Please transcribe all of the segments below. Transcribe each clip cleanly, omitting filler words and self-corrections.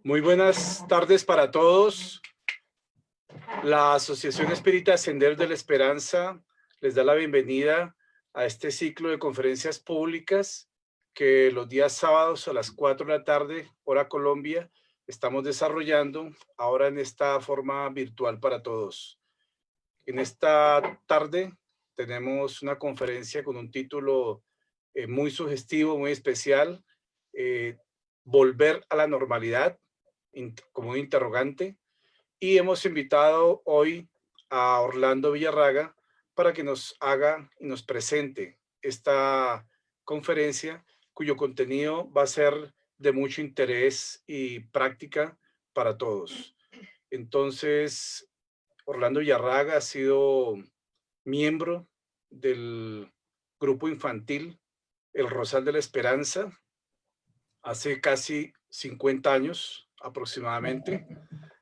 Muy buenas tardes para todos. La Asociación Espírita Sendero de la Esperanza les da la bienvenida a este ciclo de conferencias públicas que los días sábados a las 4 de la tarde, hora Colombia, estamos desarrollando ahora en esta forma virtual para todos. En esta tarde tenemos una conferencia con un título muy sugestivo, muy especial, Volver a la normalidad, como un interrogante, y hemos invitado hoy a Orlando Villarraga para que nos haga y nos presente esta conferencia, cuyo contenido va a ser de mucho interés y práctica para todos. Entonces, Orlando Villarraga ha sido miembro del grupo infantil El Rosal de la Esperanza hace casi 50 años aproximadamente.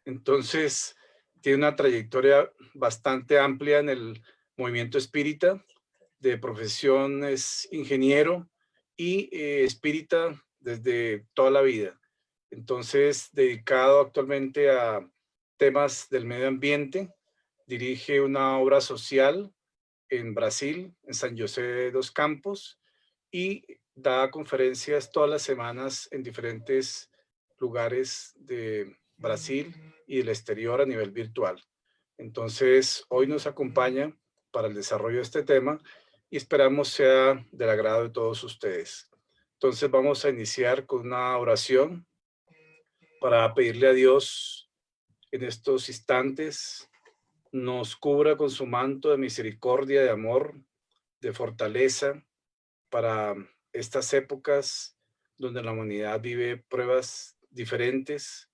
Entonces, tiene una trayectoria bastante amplia en el movimiento espírita. De profesión es ingeniero y espírita desde toda la vida. Entonces, dedicado actualmente a temas del medio ambiente, dirige una obra social en Brasil, en San José dos Campos, y da conferencias todas las semanas en diferentes lugares de Brasil y del exterior a nivel virtual. Entonces, hoy nos acompaña para el desarrollo de este tema y esperamos sea del agrado de todos ustedes. Entonces, vamos a iniciar con una oración para pedirle a Dios en estos instantes nos cubra con su manto de misericordia, de amor, de fortaleza para estas épocas donde la humanidad vive pruebas diferentes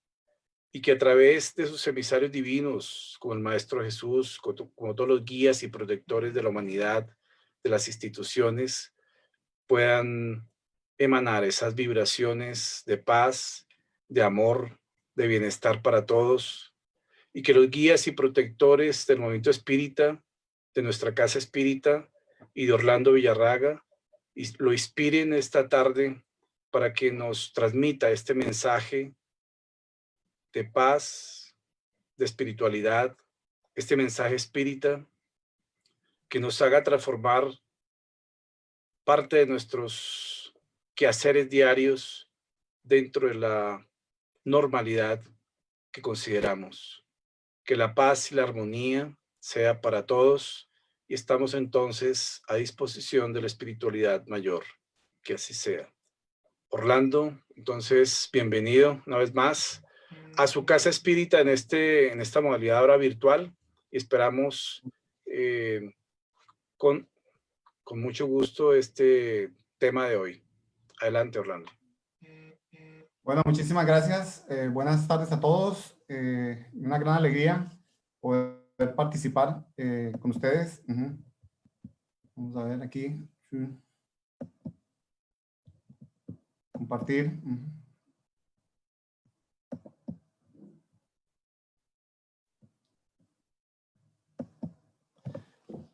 y que a través de sus emisarios divinos, como el Maestro Jesús, como todos los guías y protectores de la humanidad, de las instituciones, puedan emanar esas vibraciones de paz, de amor, de bienestar para todos, y que los guías y protectores del movimiento espírita, de nuestra casa espírita y de Orlando Villarraga, lo inspiren esta tarde para que nos transmita este mensaje de paz, de espiritualidad, este mensaje espírita que nos haga transformar parte de nuestros quehaceres diarios dentro de la normalidad que consideramos. Que la paz y la armonía sea para todos y estamos entonces a disposición de la espiritualidad mayor. Que así sea. Orlando, entonces, bienvenido una vez más a su casa espírita en esta modalidad ahora virtual y esperamos eh, con, con mucho gusto este tema de hoy. Adelante, Orlando. Bueno, muchísimas gracias. Buenas tardes a todos. Una gran alegría poder participar con ustedes. Vamos a ver aquí. Compartir.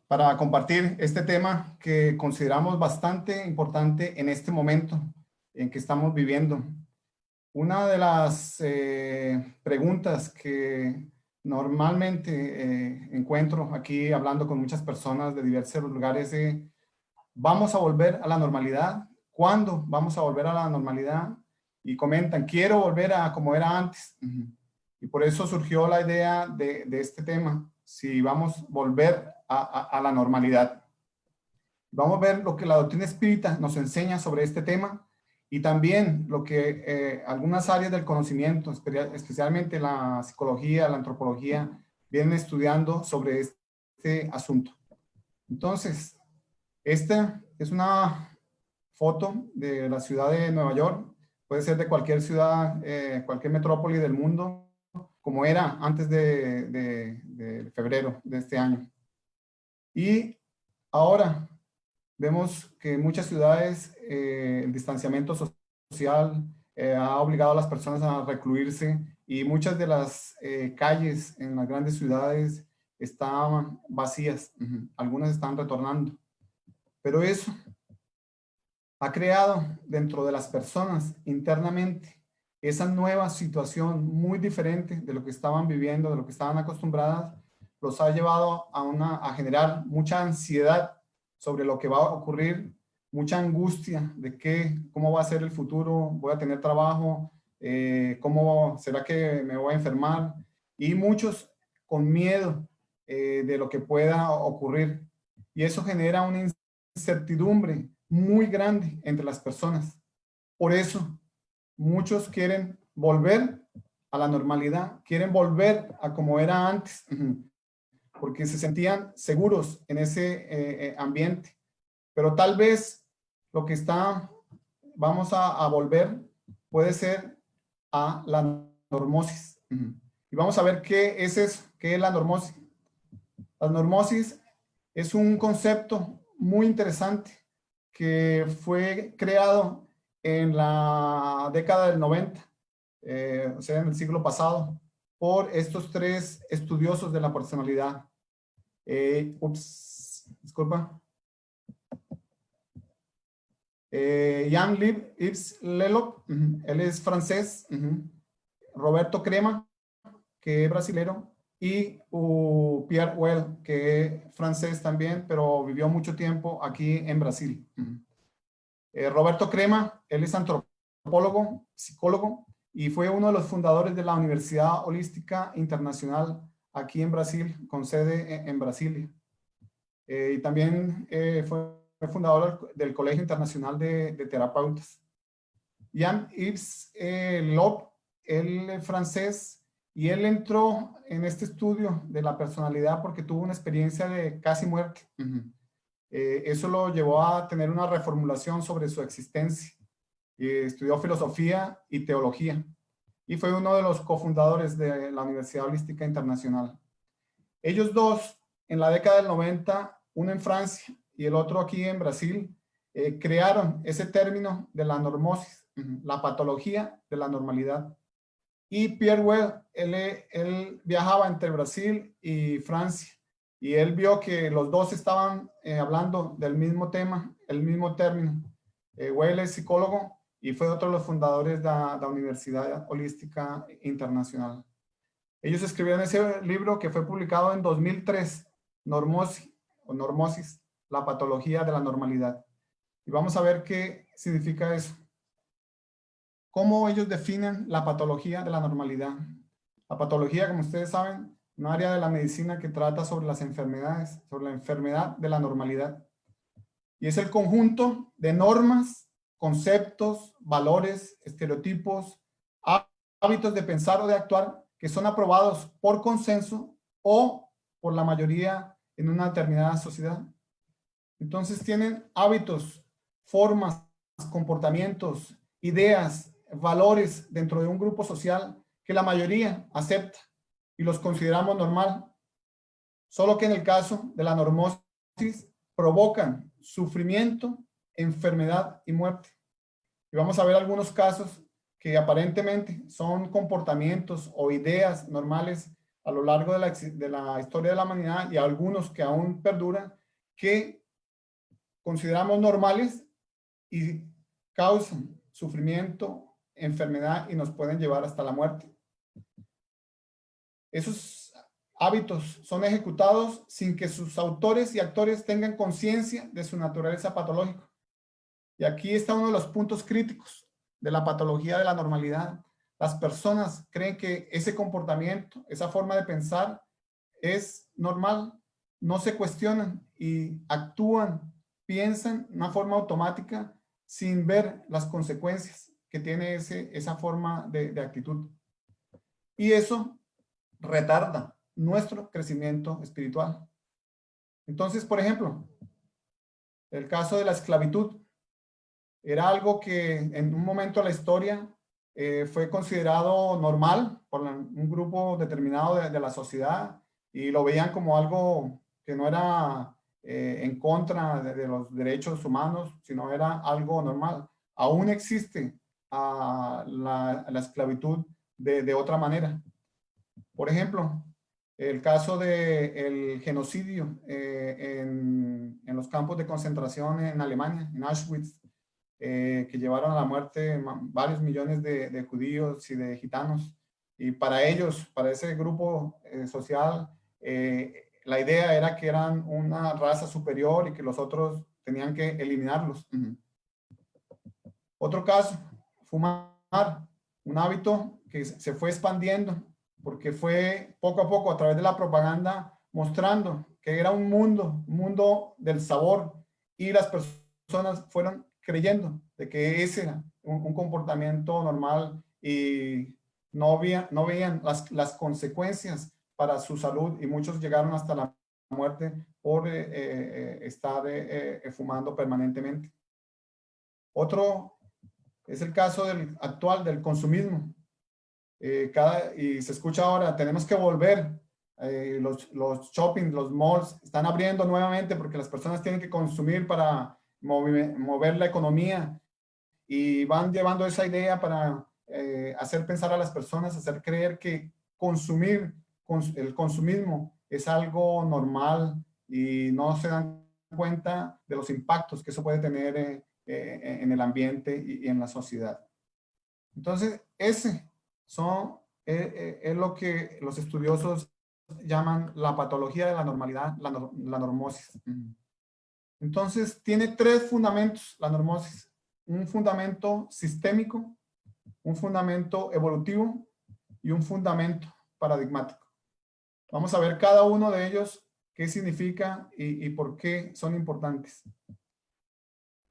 Para compartir este tema que consideramos bastante importante en este momento en que estamos viviendo. Una de las preguntas que normalmente encuentro aquí hablando con muchas personas de diversos lugares es, ¿vamos a volver a la normalidad? ¿Cuándo vamos a volver a la normalidad? Y comentan, quiero volver a como era antes. Y por eso surgió la idea de este tema, si vamos a volver a la normalidad. Vamos a ver lo que la doctrina espírita nos enseña sobre este tema y también lo que algunas áreas del conocimiento, especialmente la psicología, la antropología, vienen estudiando sobre este asunto. Entonces, esta es una foto de la ciudad de Nueva York, puede ser de cualquier ciudad, cualquier metrópoli del mundo, como era antes de febrero de este año. Y ahora vemos que en muchas ciudades el distanciamiento social ha obligado a las personas a recluirse y muchas de las calles en las grandes ciudades estaban vacías. Algunas están retornando. Pero eso ha creado dentro de las personas internamente esa nueva situación muy diferente de lo que estaban viviendo, de lo que estaban acostumbradas, los ha llevado a generar mucha ansiedad sobre lo que va a ocurrir, mucha angustia de cómo va a ser el futuro, voy a tener trabajo, cómo será que me voy a enfermar, y muchos con miedo de lo que pueda ocurrir. Y eso genera una incertidumbre muy grande entre las personas. Por eso, muchos quieren volver a la normalidad, quieren volver a como era antes, porque se sentían seguros en ese ambiente. Pero tal vez lo que vamos a volver puede ser a la normosis. Y vamos a ver qué es eso, qué es la normosis. La normosis es un concepto muy interesante que fue creado en la década del 90, o sea, en el siglo pasado, por estos tres estudiosos de la personalidad. Disculpa. Jean-Yves Lelop, él es francés. Roberto Crema, que es brasilero, y Pierre Well, que es francés también, pero vivió mucho tiempo aquí en Brasil. Roberto Crema, él es antropólogo, psicólogo, y fue uno de los fundadores de la Universidad Holística Internacional aquí en Brasil, con sede en Brasilia. Y también fue fundador del Colegio Internacional de Terapeutas. Jean-Yves Lop, él es francés, y él entró en este estudio de la personalidad porque tuvo una experiencia de casi muerte. Eso lo llevó a tener una reformulación sobre su existencia. Estudió filosofía y teología y fue uno de los cofundadores de la Universidad Holística Internacional. Ellos dos, en la década del 90, uno en Francia y el otro aquí en Brasil, crearon ese término de la normosis, la patología de la normalidad. Y Pierre Well, él viajaba entre Brasil y Francia, y él vio que los dos estaban hablando del mismo tema, el mismo término. Well es psicólogo y fue otro de los fundadores de la Universidad Holística Internacional. Ellos escribieron ese libro que fue publicado en 2003, Normosis, la patología de la normalidad. Y vamos a ver qué significa eso. ¿Cómo ellos definen la patología de la normalidad? La patología, como ustedes saben, un área de la medicina que trata sobre las enfermedades, sobre la enfermedad de la normalidad. Y es el conjunto de normas, conceptos, valores, estereotipos, hábitos de pensar o de actuar que son aprobados por consenso o por la mayoría en una determinada sociedad. Entonces tienen hábitos, formas, comportamientos, ideas, valores dentro de un grupo social que la mayoría acepta y los consideramos normal. Solo que en el caso de la normosis provocan sufrimiento, enfermedad y muerte. Y vamos a ver algunos casos que aparentemente son comportamientos o ideas normales a lo largo de la historia de la humanidad, y algunos que aún perduran, que consideramos normales y causan sufrimiento, enfermedad y nos pueden llevar hasta la muerte. Esos hábitos son ejecutados sin que sus autores y actores tengan conciencia de su naturaleza patológica. Y aquí está uno de los puntos críticos de la patología de la normalidad. Las personas creen que ese comportamiento, esa forma de pensar es normal, no se cuestionan y actúan, piensan de una forma automática sin ver las consecuencias que tiene esa forma de actitud. Y eso retarda nuestro crecimiento espiritual. Entonces, por ejemplo, el caso de la esclavitud era algo que en un momento de la historia fue considerado normal por un grupo determinado de la sociedad, y lo veían como algo que no era en contra de los derechos humanos, sino era algo normal. Aún existe la esclavitud de otra manera. Por ejemplo, el caso del genocidio en los campos de concentración en Alemania, en Auschwitz. que llevaron a la muerte varios millones de judíos y de gitanos. Y para ellos, para ese grupo social, la idea era que eran una raza superior y que los otros tenían que eliminarlos. Otro caso, fumar, un hábito que se fue expandiendo porque fue poco a poco a través de la propaganda mostrando que era un mundo del sabor, y las personas fueron creyendo de que ese era un comportamiento normal y no veían las consecuencias para su salud, y muchos llegaron hasta la muerte por estar fumando permanentemente. Otro es el caso actual del consumismo. Y se escucha ahora, tenemos que volver. Los shopping, los malls están abriendo nuevamente porque las personas tienen que consumir para mover la economía, y van llevando esa idea para hacer pensar a las personas, hacer creer que el consumismo es algo normal, y no se dan cuenta de los impactos que eso puede tener en el ambiente y en la sociedad. Entonces, es lo que los estudiosos llaman la patología de la normalidad, la normosis. Entonces, tiene tres fundamentos la normosis: un fundamento sistémico, un fundamento evolutivo y un fundamento paradigmático. Vamos a ver cada uno de ellos, qué significa y por qué son importantes.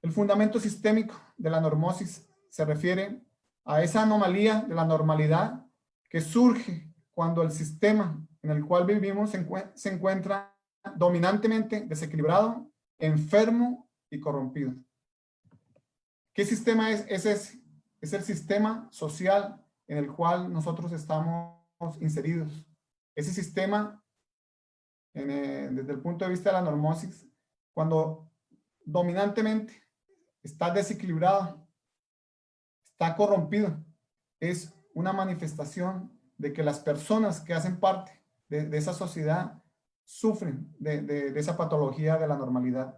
El fundamento sistémico de la normosis se refiere a esa anomalía de la normalidad que surge cuando el sistema en el cual vivimos se encuentra dominantemente desequilibrado, enfermo y corrompido. ¿Qué sistema es ese? Es el sistema social en el cual nosotros estamos inseridos. Ese sistema, desde el punto de vista de la normosis, cuando dominantemente está desequilibrado, está corrompido, es una manifestación de que las personas que hacen parte de esa sociedad sufren de esa patología de la normalidad.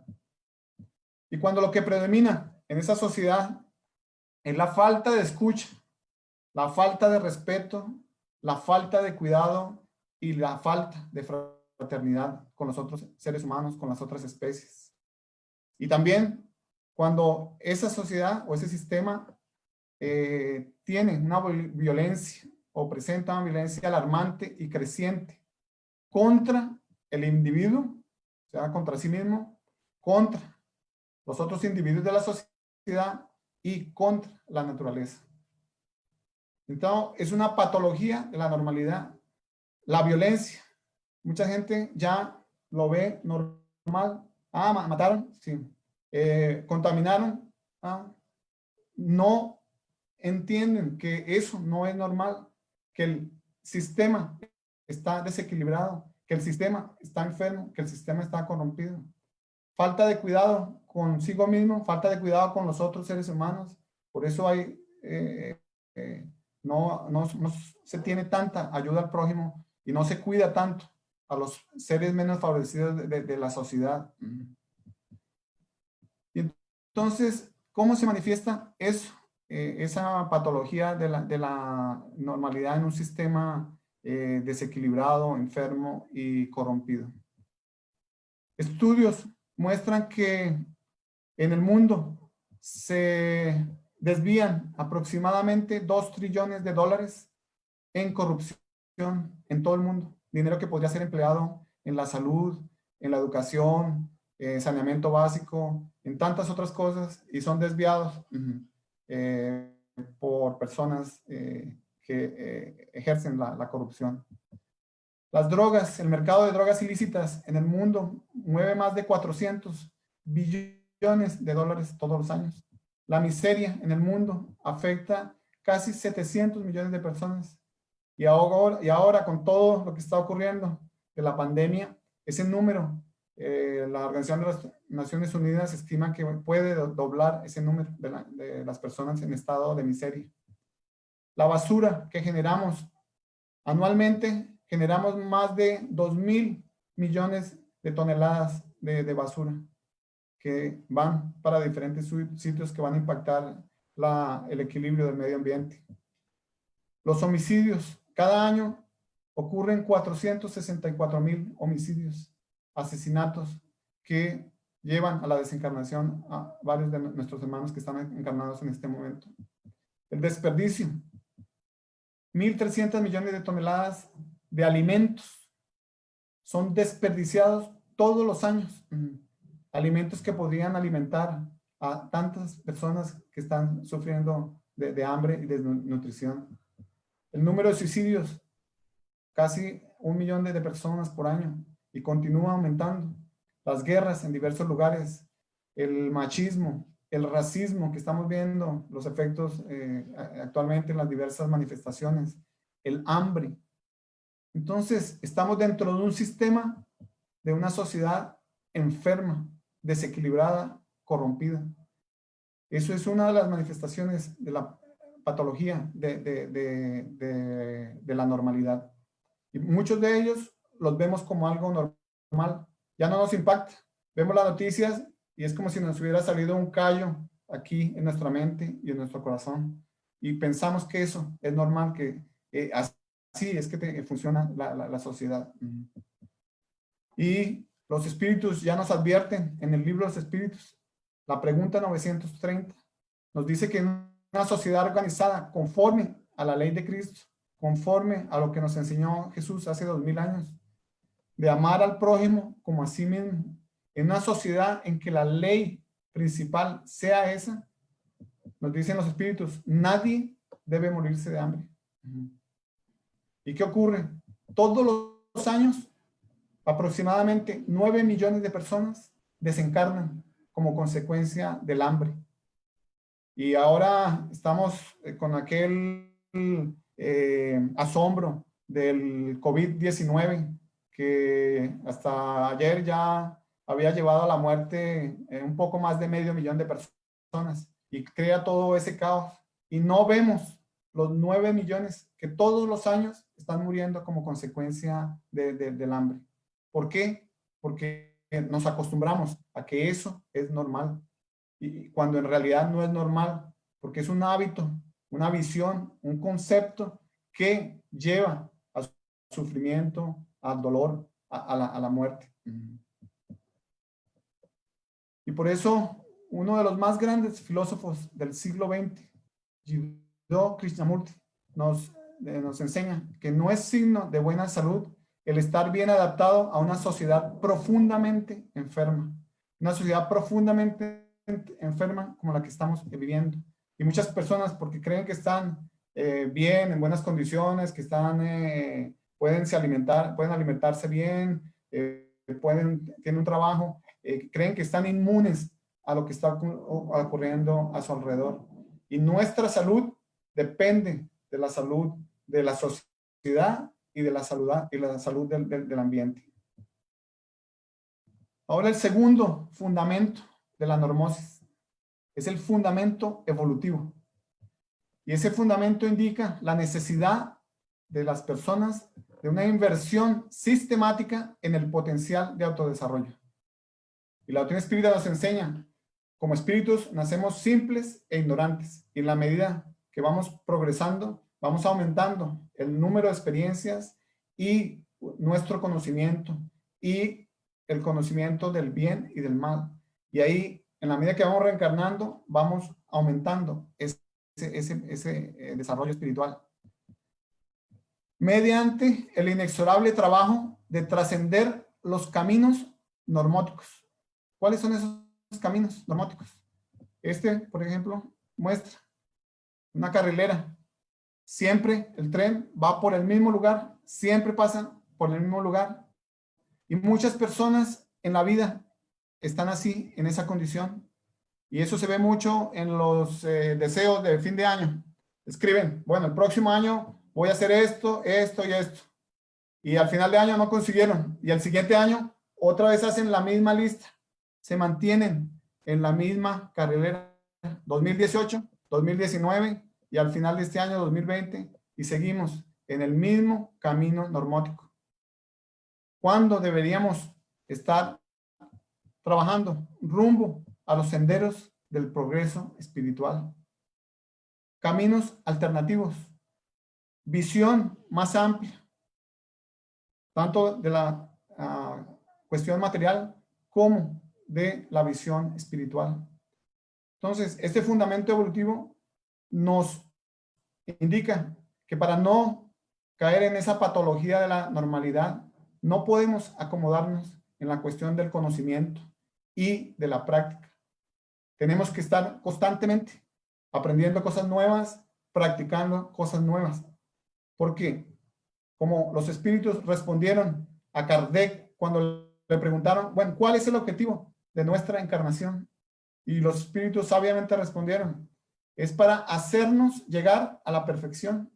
Y cuando lo que predomina en esa sociedad es la falta de escucha, la falta de respeto, la falta de cuidado y la falta de fraternidad con los otros seres humanos, con las otras especies. Y también cuando esa sociedad o ese sistema tiene una violencia o presenta una violencia alarmante y creciente contra el individuo, o sea, contra sí mismo, contra los otros individuos de la sociedad y contra la naturaleza. Entonces, es una patología de la normalidad. La violencia, mucha gente ya lo ve normal. Mataron, sí. Contaminaron, no entienden que eso no es normal, que el sistema está desequilibrado, que el sistema está enfermo, que el sistema está corrompido. Falta de cuidado consigo mismo, falta de cuidado con los otros seres humanos. Por eso no se tiene tanta ayuda al prójimo y no se cuida tanto a los seres menos favorecidos de la sociedad. Y entonces, ¿cómo se manifiesta eso? Esa patología de la normalidad en un sistema desequilibrado, enfermo y corrompido. Estudios muestran que en el mundo se desvían aproximadamente 2 trillones de dólares en corrupción en todo el mundo. Dinero que podría ser empleado en la salud, en la educación, saneamiento básico, en tantas otras cosas, y son desviados por personas que ejercen la corrupción. Las drogas, el mercado de drogas ilícitas en el mundo mueve más de 400 billones de dólares todos los años. La miseria en el mundo afecta casi 700 millones de personas. Y ahora con todo lo que está ocurriendo de la pandemia, ese número, la Organización de las Naciones Unidas estima que puede doblar ese número de las personas en estado de miseria. La basura que generamos anualmente, generamos más de 2.000 millones de toneladas de basura. que van para diferentes sitios que van a impactar el equilibrio del medio ambiente. Los homicidios. Cada año ocurren 464,000 homicidios, asesinatos que llevan a la desencarnación a varios de nuestros hermanos que están encarnados en este momento. El desperdicio. 1.300 millones de toneladas de alimentos son desperdiciados todos los años. Alimentos que podrían alimentar a tantas personas que están sufriendo de hambre y desnutrición. El número de suicidios, casi 1 millón de personas por año, y continúa aumentando. Las guerras en diversos lugares, el machismo, el racismo que estamos viendo, los efectos actualmente en las diversas manifestaciones, el hambre. Entonces, estamos dentro de un sistema, de una sociedad enferma, desequilibrada, corrompida. Eso es una de las manifestaciones de la patología de la normalidad. Y muchos de ellos los vemos como algo normal. Ya no nos impacta. Vemos las noticias y es como si nos hubiera salido un callo aquí en nuestra mente y en nuestro corazón. Y pensamos que eso es normal, que así es que funciona la sociedad. Y los espíritus ya nos advierten en el libro de los espíritus. La pregunta 930 nos dice que en una sociedad organizada conforme a la ley de Cristo, conforme a lo que nos enseñó Jesús hace 2000 años, de amar al prójimo como a sí mismo, en una sociedad en que la ley principal sea esa, nos dicen los espíritus, nadie debe morirse de hambre. ¿Y qué ocurre? Todos los años, aproximadamente 9 millones de personas desencarnan como consecuencia del hambre. Y ahora estamos con aquel asombro del COVID-19, que hasta ayer ya había llevado a la muerte un poco más de 500,000 de personas, y crea todo ese caos. Y no vemos los 9 millones que todos los años están muriendo como consecuencia del hambre. ¿Por qué? Porque nos acostumbramos a que eso es normal, y cuando en realidad no es normal, porque es un hábito, una visión, un concepto que lleva al sufrimiento, al dolor, a la muerte. Y por eso uno de los más grandes filósofos del siglo XX, Jiddu Krishnamurti, nos enseña que no es signo de buena salud el estar bien adaptado a una sociedad profundamente enferma, una sociedad profundamente enferma como la que estamos viviendo. Y muchas personas, porque creen que están bien, en buenas condiciones, que pueden alimentarse bien, tienen un trabajo, creen que están inmunes a lo que está ocurriendo a su alrededor. Y nuestra salud depende de la salud de la sociedad y de la salud del ambiente. Ahora, el segundo fundamento de la normosis es el fundamento evolutivo. Y ese fundamento indica la necesidad de las personas de una inversión sistemática en el potencial de autodesarrollo. Y la doctrina espírita nos enseña, como espíritus nacemos simples e ignorantes, y en la medida que vamos progresando, vamos aumentando el número de experiencias y nuestro conocimiento, y el conocimiento del bien y del mal. Y ahí, en la medida que vamos reencarnando, vamos aumentando ese desarrollo espiritual, mediante el inexorable trabajo de trascender los caminos normóticos. ¿Cuáles son esos caminos normóticos? Por ejemplo, muestra una carrilera. Siempre el tren va por el mismo lugar, siempre pasa por el mismo lugar. Y muchas personas en la vida están así, en esa condición. Y eso se ve mucho en los deseos de fin de año. Escriben, bueno, el próximo año voy a hacer esto, esto y esto. Y al final de año no consiguieron. Y al siguiente año otra vez hacen la misma lista. Se mantienen en la misma carrilera. 2018, 2019 y al final de este año 2020, y seguimos en el mismo camino normótico. ¿Cuándo deberíamos estar trabajando rumbo a los senderos del progreso espiritual. Caminos alternativos, visión más amplia, tanto de la cuestión material como de la visión espiritual. Entonces, este fundamento evolutivo nos indica que para no caer en esa patología de la normalidad, no podemos acomodarnos en la cuestión del conocimiento y de la práctica. Tenemos que estar constantemente aprendiendo cosas nuevas, practicando cosas nuevas. Porque, como los espíritus respondieron a Kardec cuando le preguntaron, bueno, ¿cuál es el objetivo de nuestra encarnación? Y los espíritus sabiamente respondieron, es para hacernos llegar a la perfección.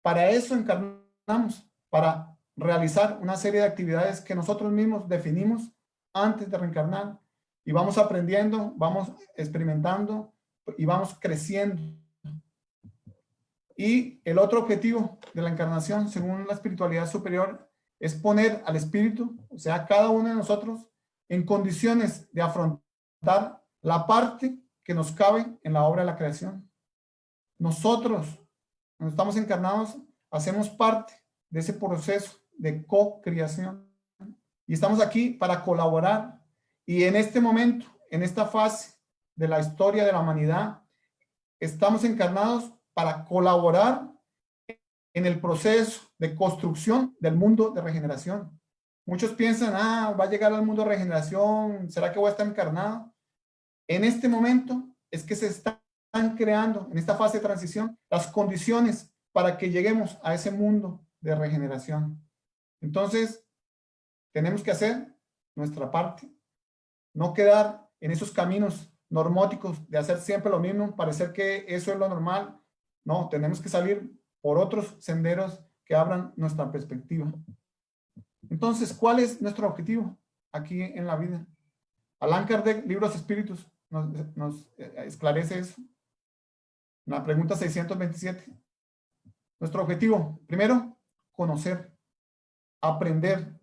Para eso encarnamos, para realizar una serie de actividades que nosotros mismos definimos antes de reencarnar. Y vamos aprendiendo, vamos experimentando y vamos creciendo. Y el otro objetivo de la encarnación, según la espiritualidad superior, es poner al espíritu, o sea, cada uno de nosotros, en condiciones de afrontar la parte que nos cabe en la obra de la creación. Nosotros, cuando estamos encarnados, hacemos parte de ese proceso de co-creación. Y estamos aquí para colaborar. Y en este momento, en esta fase de la historia de la humanidad, estamos encarnados para colaborar en el proceso de construcción del mundo de regeneración. Muchos piensan, va a llegar al mundo de regeneración, ¿será que voy a estar encarnado? En este momento es que se están creando, en esta fase de transición, las condiciones para que lleguemos a ese mundo de regeneración. Entonces, tenemos que hacer nuestra parte, no quedar en esos caminos normóticos de hacer siempre lo mismo, parecer que eso es lo normal. No, tenemos que salir por otros senderos que abran nuestra perspectiva. Entonces, ¿cuál es nuestro objetivo aquí en la vida? Allan Kardec, Libros Espíritus, nos esclarece eso. En la pregunta 627. Nuestro objetivo, primero, conocer, aprender.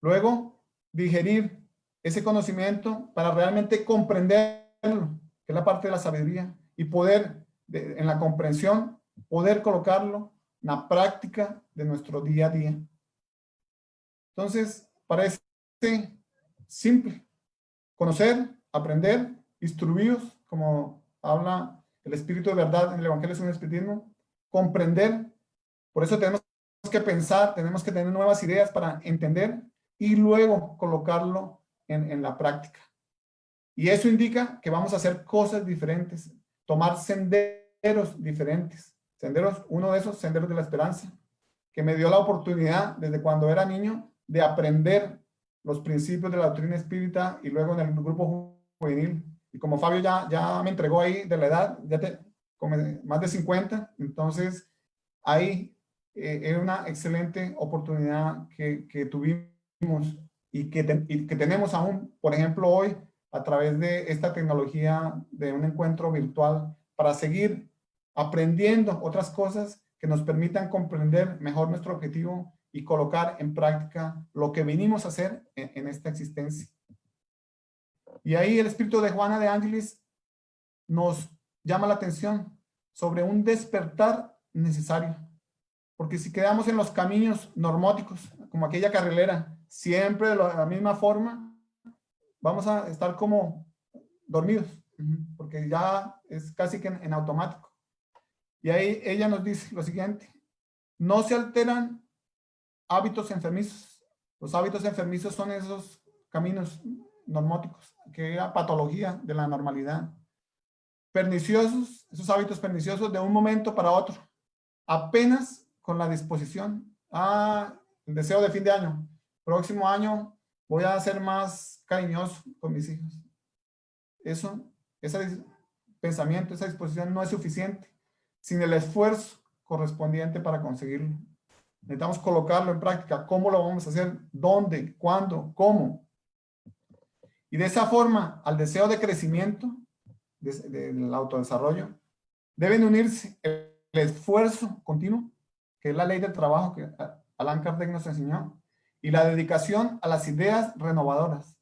Luego, digerir ese conocimiento para realmente comprenderlo, que es la parte de la sabiduría, y poder, en la comprensión, poder colocarlo en la práctica de nuestro día a día. Entonces, parece simple. Conocer, aprender, instruidos, como habla el Espíritu de Verdad en el Evangelio según el Espiritismo, comprender. Por eso tenemos que pensar, tenemos que tener nuevas ideas para entender y luego colocarlo en la práctica. Y eso indica que vamos a hacer cosas diferentes, tomar senderos diferentes. Senderos, uno de esos senderos de la esperanza, que me dio la oportunidad desde cuando era niño de aprender los principios de la doctrina espírita y luego en el grupo juvenil. Y como Fabio ya me entregó ahí de la edad, como más de 50, entonces ahí era una excelente oportunidad que tuvimos y que tenemos aún, por ejemplo, hoy, a través de esta tecnología de un encuentro virtual, para seguir aprendiendo otras cosas que nos permitan comprender mejor nuestro objetivo y colocar en práctica lo que vinimos a hacer en esta existencia. Y ahí el espíritu de Juana de Ángeles nos llama la atención sobre un despertar necesario. Porque si quedamos en los caminos normóticos, como aquella carrilera, siempre de la misma forma, vamos a estar como dormidos, porque ya es casi que en automático. Y ahí ella nos dice lo siguiente: no se alteran hábitos enfermizos. Los hábitos enfermizos son esos caminos normóticos, que es patología de la normalidad. Perniciosos, esos hábitos perniciosos de un momento para otro, apenas con la disposición. El deseo de fin de año. Próximo año voy a ser más cariñoso con mis hijos. Ese pensamiento, esa disposición no es suficiente sin el esfuerzo correspondiente para conseguirlo. Necesitamos colocarlo en práctica. ¿Cómo lo vamos a hacer? ¿Dónde? ¿Cuándo? ¿Cómo? Y de esa forma, al deseo de crecimiento, del autodesarrollo, deben unirse el esfuerzo continuo, que es la ley del trabajo que Allan Kardec nos enseñó, y la dedicación a las ideas renovadoras.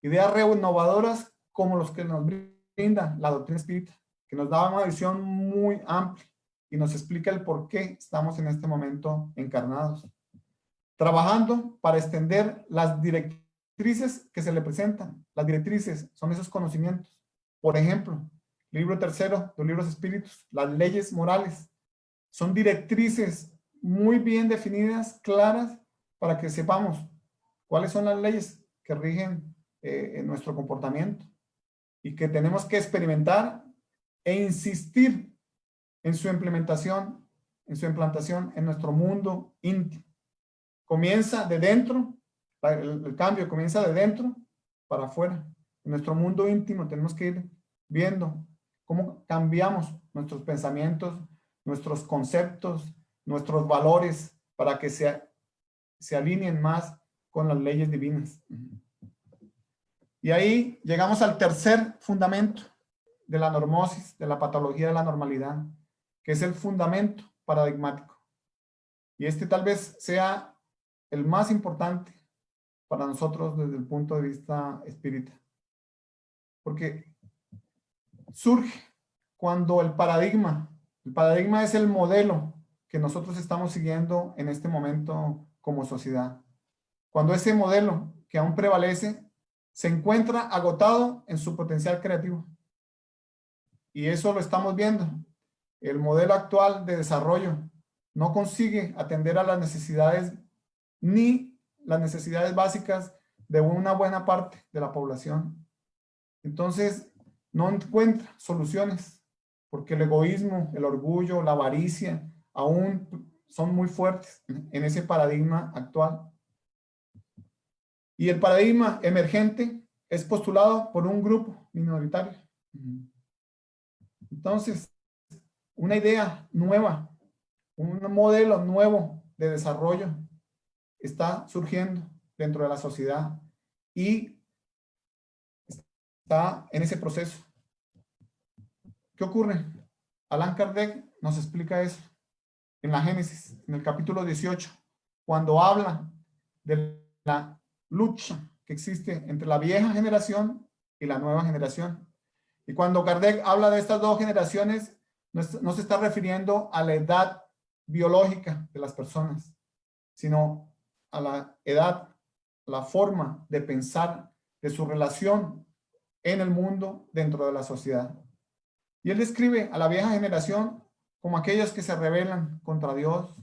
Ideas renovadoras como los que nos brinda la doctrina espírita, que nos da una visión muy amplia y nos explica el por qué estamos en este momento encarnados. Trabajando para extender las directrices que se le presentan. Las directrices son esos conocimientos. Por ejemplo, libro tercero de los libros espíritus, las leyes morales. Son directrices muy bien definidas, claras, para que sepamos cuáles son las leyes que rigen en nuestro comportamiento y que tenemos que experimentar e insistir en su implementación, en nuestro mundo íntimo. Comienza de dentro, el cambio comienza de dentro para afuera. En nuestro mundo íntimo tenemos que ir viendo cómo cambiamos nuestros pensamientos, nuestros conceptos, nuestros valores para que se alineen más con las leyes divinas. Y ahí llegamos al tercer fundamento de la normosis, de la patología de la normalidad, que es el fundamento paradigmático. Y este tal vez sea el más importante para nosotros desde el punto de vista espírita. Porque surge cuando el paradigma es el modelo que nosotros estamos siguiendo en este momento como sociedad. Cuando ese modelo que aún prevalece se encuentra agotado en su potencial creativo. Y eso lo estamos viendo. El modelo actual de desarrollo no consigue atender a las necesidades ni las necesidades básicas de una buena parte de la población. Entonces, no encuentra soluciones porque el egoísmo, el orgullo, la avaricia aún son muy fuertes en ese paradigma actual. Y el paradigma emergente es postulado por un grupo minoritario. Entonces, una idea nueva, un modelo nuevo de desarrollo está surgiendo dentro de la sociedad y está en ese proceso. ¿Qué ocurre? Allan Kardec nos explica eso en la Génesis, en el capítulo 18, cuando habla de la lucha que existe entre la vieja generación y la nueva generación. Y cuando Kardec habla de estas dos generaciones, no se está refiriendo a la edad biológica de las personas, sino a la edad, la forma de pensar, de su relación en el mundo dentro de la sociedad. Y él describe a la vieja generación como aquellos que se rebelan contra Dios,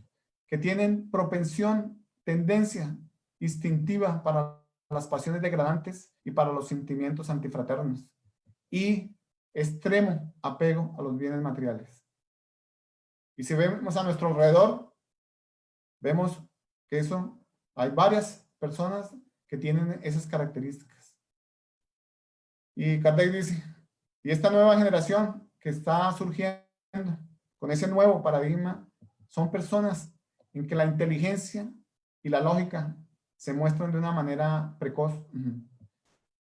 que tienen propensión, tendencia instintiva para las pasiones degradantes y para los sentimientos antifraternos, y extremo apego a los bienes materiales. Y si vemos a nuestro alrededor, vemos que hay varias personas que tienen esas características. Y Kardec dice, y esta nueva generación que está surgiendo con ese nuevo paradigma, son personas en que la inteligencia y la lógica se muestran de una manera precoz.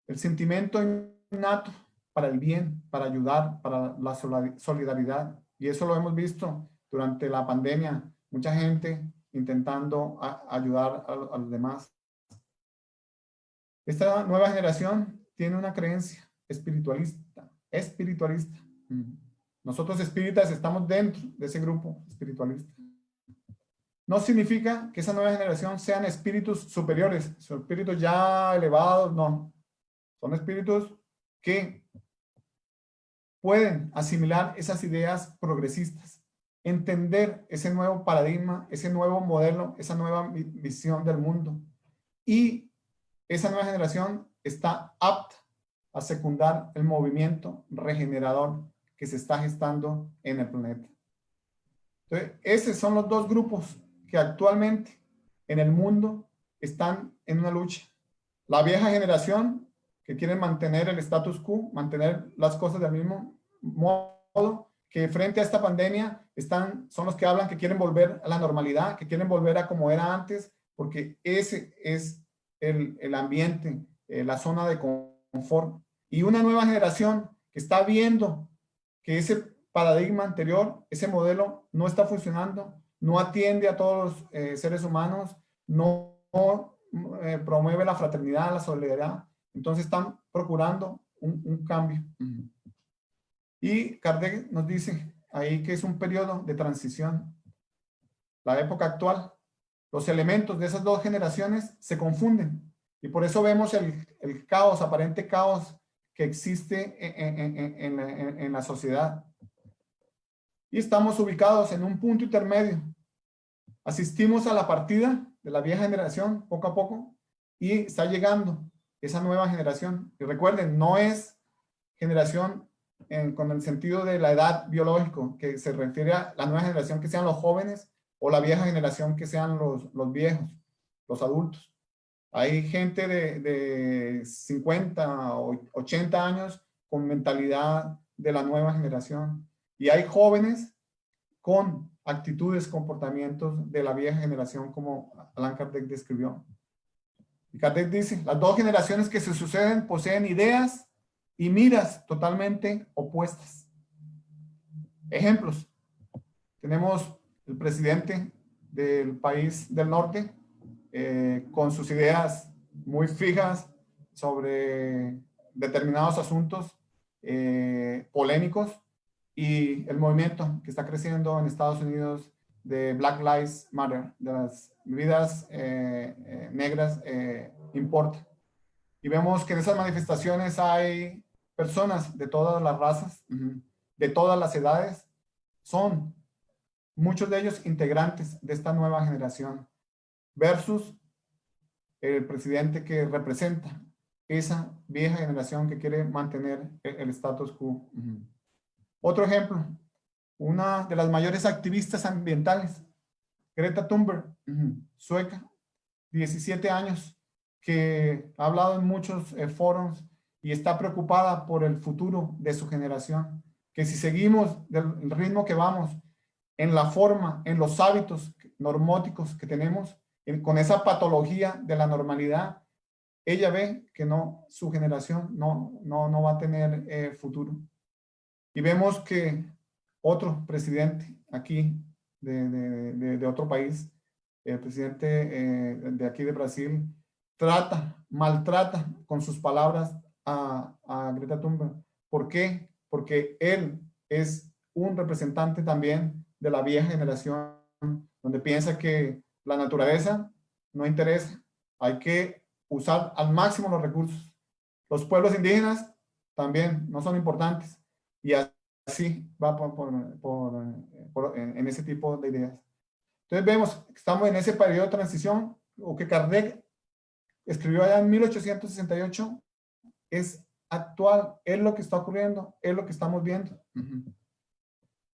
El sentimiento innato para el bien, para ayudar, para la solidaridad. Y eso lo hemos visto durante la pandemia. Mucha gente intentando ayudar a los demás. Esta nueva generación tiene una creencia espiritualista. Nosotros espíritas estamos dentro de ese grupo espiritualista. No significa que esa nueva generación sean espíritus superiores, son espíritus ya elevados, no. Son espíritus que pueden asimilar esas ideas progresistas, entender ese nuevo paradigma, ese nuevo modelo, esa nueva visión del mundo. Y esa nueva generación está apta a secundar el movimiento regenerador que se está gestando en el planeta. Entonces, esos son los dos grupos que actualmente en el mundo están en una lucha. La vieja generación, que quieren mantener el status quo, mantener las cosas del mismo modo, que frente a esta pandemia son los que hablan que quieren volver a la normalidad, que quieren volver a como era antes, porque ese es el ambiente, la zona de confort. Y una nueva generación que está viendo que ese paradigma anterior, ese modelo no está funcionando, no atiende a todos los seres humanos, no promueve la fraternidad, la solidaridad, Entonces están procurando un cambio. Y Kardec nos dice ahí que es un periodo de transición. La época actual, los elementos de esas dos generaciones se confunden. Y por eso vemos el caos, aparente caos que existe en la sociedad. Y estamos ubicados en un punto intermedio. Asistimos a la partida de la vieja generación poco a poco y está llegando esa nueva generación. Y recuerden, no es generación con el sentido de la edad biológico, que se refiere a la nueva generación que sean los jóvenes o la vieja generación que sean los viejos, los adultos. Hay gente de 50 o 80 años con mentalidad de la nueva generación. Y hay jóvenes con actitudes, comportamientos de la vieja generación, como Allan Kardec describió. Y Kardec dice, las dos generaciones que se suceden poseen ideas y miras totalmente opuestas. Ejemplos. Tenemos el presidente del país del norte, con sus ideas muy fijas sobre determinados asuntos polémicos, y el movimiento que está creciendo en Estados Unidos de Black Lives Matter, de las vidas negras importa. Y vemos que en esas manifestaciones hay personas de todas las razas, de todas las edades, son muchos de ellos integrantes de esta nueva generación, versus el presidente que representa esa vieja generación que quiere mantener el status quo. Otro ejemplo, una de las mayores activistas ambientales, Greta Thunberg, sueca, 17 años, que ha hablado en muchos foros y está preocupada por el futuro de su generación, que si seguimos del ritmo que vamos, en la forma, en los hábitos normóticos que tenemos, con esa patología de la normalidad, ella ve que no, su generación no va a tener futuro. Y vemos que otro presidente aquí de otro país, el presidente de aquí de Brasil, maltrata con sus palabras a Greta Thunberg. ¿Por qué? Porque él es un representante también de la vieja generación, donde piensa que la naturaleza no interesa, hay que usar al máximo los recursos. Los pueblos indígenas también no son importantes, y así va en ese tipo de ideas. Entonces vemos que estamos en ese periodo de transición, o que Kardec escribió allá en 1868, es actual, es lo que está ocurriendo, es lo que estamos viendo.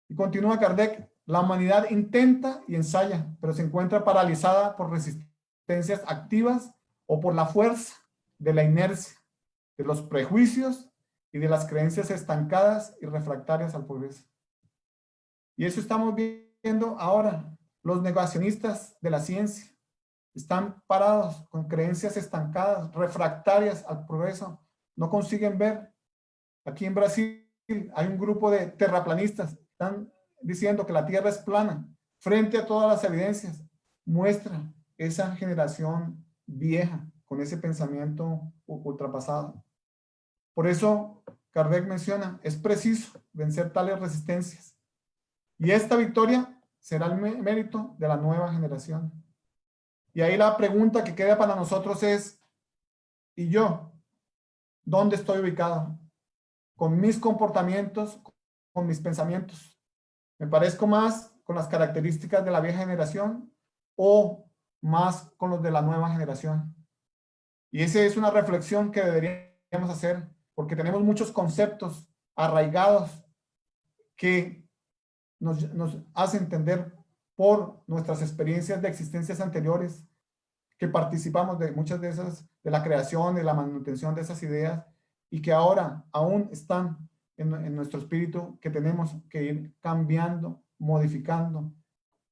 Y continúa Kardec, la humanidad intenta y ensaya, pero se encuentra paralizada por resistencias activas o por la fuerza de la inercia, de los prejuicios y de las creencias estancadas y refractarias al progreso. Y eso estamos viendo ahora. Los negacionistas de la ciencia están parados con creencias estancadas, refractarias al progreso. No consiguen ver. Aquí en Brasil hay un grupo de terraplanistas. Están diciendo que la Tierra es plana. Frente a todas las evidencias, muestra esa generación vieja con ese pensamiento ultrapasado. Por eso Kardec menciona, es preciso vencer tales resistencias. Y esta victoria será el mérito de la nueva generación. Y ahí la pregunta que queda para nosotros es, ¿y yo? ¿Dónde estoy ubicado? ¿Con mis comportamientos, con mis pensamientos? ¿Me parezco más con las características de la vieja generación o más con los de la nueva generación? Y esa es una reflexión que deberíamos hacer, porque tenemos muchos conceptos arraigados que nos hace entender por nuestras experiencias de existencias anteriores, que participamos de muchas de esas, de la creación, de la manutención de esas ideas, y que ahora aún están en nuestro espíritu, que tenemos que ir cambiando, modificando,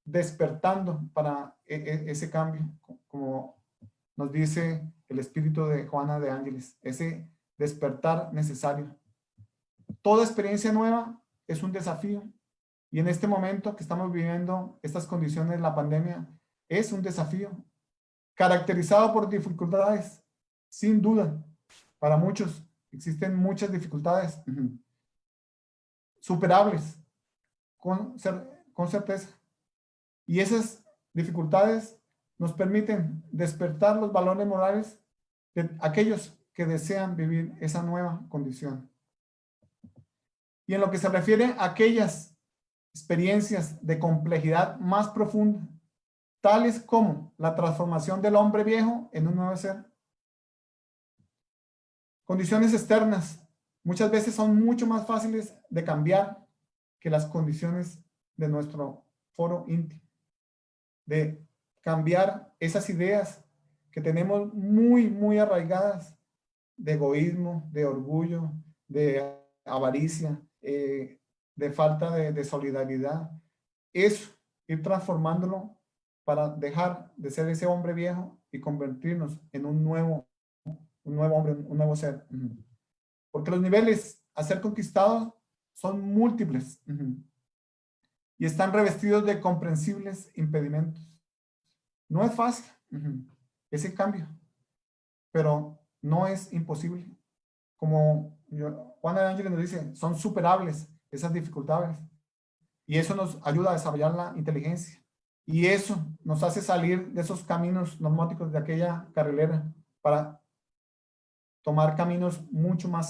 despertando para ese cambio, como nos dice el espíritu de Joana de Ángeles, ese despertar necesario. Toda experiencia nueva es un desafío. Y en este momento que estamos viviendo estas condiciones, la pandemia, es un desafío caracterizado por dificultades, sin duda, Para muchos existen muchas dificultades superables, con certeza. Y esas dificultades nos permiten despertar los valores morales de aquellos que desean vivir esa nueva condición. Y en lo que se refiere a aquellas experiencias de complejidad más profunda, tales como la transformación del hombre viejo en un nuevo ser. Condiciones externas muchas veces son mucho más fáciles de cambiar que las condiciones de nuestro foro íntimo. De cambiar esas ideas que tenemos muy arraigadas de egoísmo, de orgullo, de avaricia, de falta de solidaridad. Eso, ir transformándolo para dejar de ser ese hombre viejo y convertirnos en un nuevo hombre, un nuevo ser. Porque los niveles a ser conquistados son múltiples y están revestidos de comprensibles impedimentos. No es fácil ese cambio, pero no es imposible. Como Juan de Ángeles nos dice, son superables esas dificultades. Y eso nos ayuda a desarrollar la inteligencia. Y eso nos hace salir de esos caminos normóticos de aquella carrilera para tomar caminos mucho más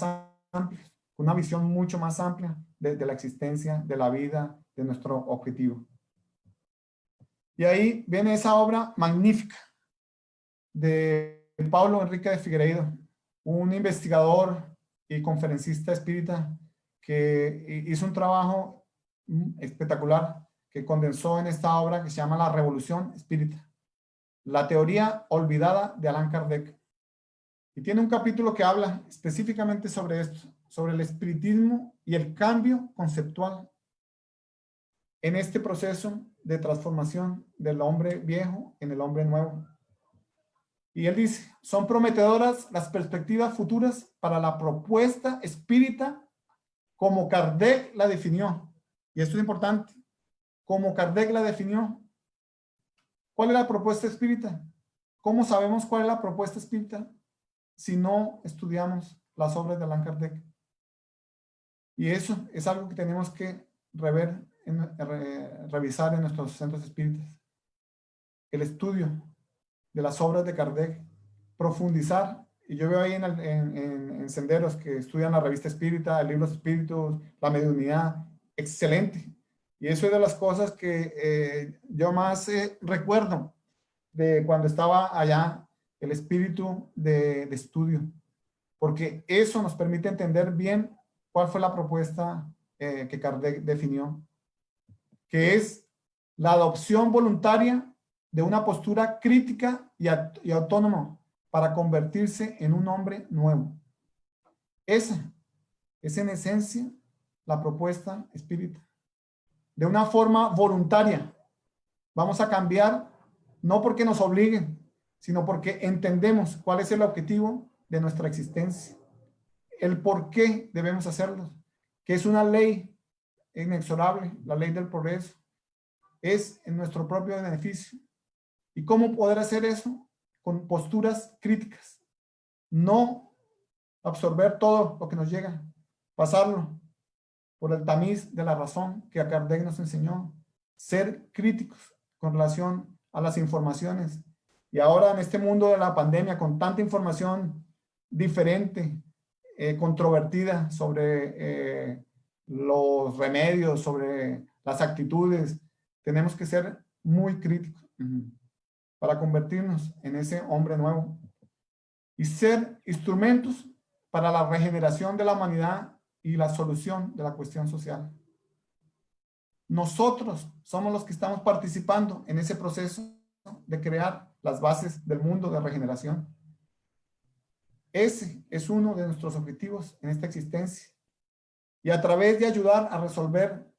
amplios, una visión mucho más amplia de la existencia, de la vida, de nuestro objetivo. Y ahí viene esa obra magnífica de Pablo Enrique de Figueiredo, un investigador y conferencista espírita que hizo un trabajo espectacular que condensó en esta obra que se llama La Revolución Espírita, la teoría olvidada de Allan Kardec. Y tiene un capítulo que habla específicamente sobre esto, sobre el espiritismo y el cambio conceptual en este proceso de transformación del hombre viejo en el hombre nuevo. Y él dice, son prometedoras las perspectivas futuras para la propuesta espírita como Kardec la definió. Y esto es importante, como Kardec la definió. ¿Cuál es la propuesta espírita? ¿Cómo sabemos cuál es la propuesta espírita si no estudiamos las obras de Allan Kardec? Y eso es algo que tenemos que revisar en nuestros centros espíritas. El estudio de las obras de Kardec, profundizar. Y yo veo ahí en Senderos que estudian la revista espírita, el libro Espíritus, la mediunidad, excelente. Y eso es de las cosas que yo más recuerdo de cuando estaba allá, el espíritu de estudio, porque eso nos permite entender bien cuál fue la propuesta que Kardec definió, que es la adopción voluntaria de una postura crítica y autónoma para convertirse en un hombre nuevo. Esa es en esencia la propuesta espírita. De una forma voluntaria. Vamos a cambiar no porque nos obliguen, sino porque entendemos cuál es el objetivo de nuestra existencia. El por qué debemos hacerlo. Que es una ley inexorable, la ley del progreso. Es en nuestro propio beneficio. ¿Y cómo poder hacer eso? Con posturas críticas. No absorber todo lo que nos llega. Pasarlo por el tamiz de la razón que a Kardec nos enseñó. Ser críticos con relación a las informaciones. Y ahora en este mundo de la pandemia, con tanta información diferente, controvertida sobre los remedios, sobre las actitudes, tenemos que ser muy críticos para convertirnos en ese hombre nuevo y ser instrumentos para la regeneración de la humanidad y la solución de la cuestión social. Nosotros somos los que estamos participando en ese proceso de crear las bases del mundo de regeneración. Ese es uno de nuestros objetivos en esta existencia. Y a través de ayudar a resolver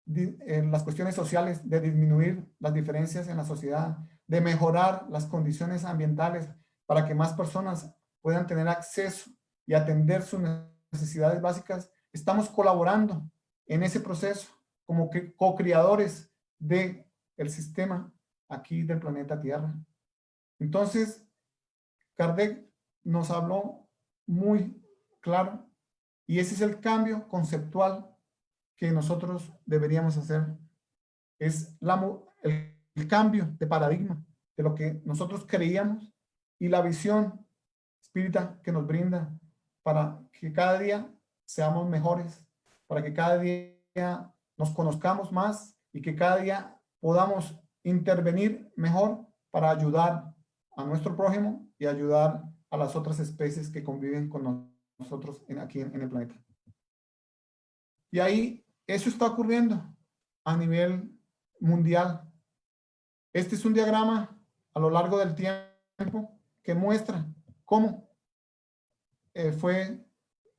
las cuestiones sociales, de disminuir las diferencias en la sociedad, de mejorar las condiciones ambientales para que más personas puedan tener acceso y atender sus necesidades básicas, estamos colaborando en ese proceso como co-creadores del sistema aquí del planeta Tierra. Entonces, Kardec nos habló muy claro. Y ese es el cambio conceptual que nosotros deberíamos hacer. Es el cambio de paradigma de lo que nosotros creíamos y la visión espírita que nos brinda para que cada día seamos mejores, para que cada día nos conozcamos más y que cada día podamos intervenir mejor para ayudar a nuestro prójimo y ayudar a las otras especies que conviven con nosotros aquí en el planeta. Y ahí eso está ocurriendo a nivel mundial. Este es un diagrama a lo largo del tiempo que muestra cómo fue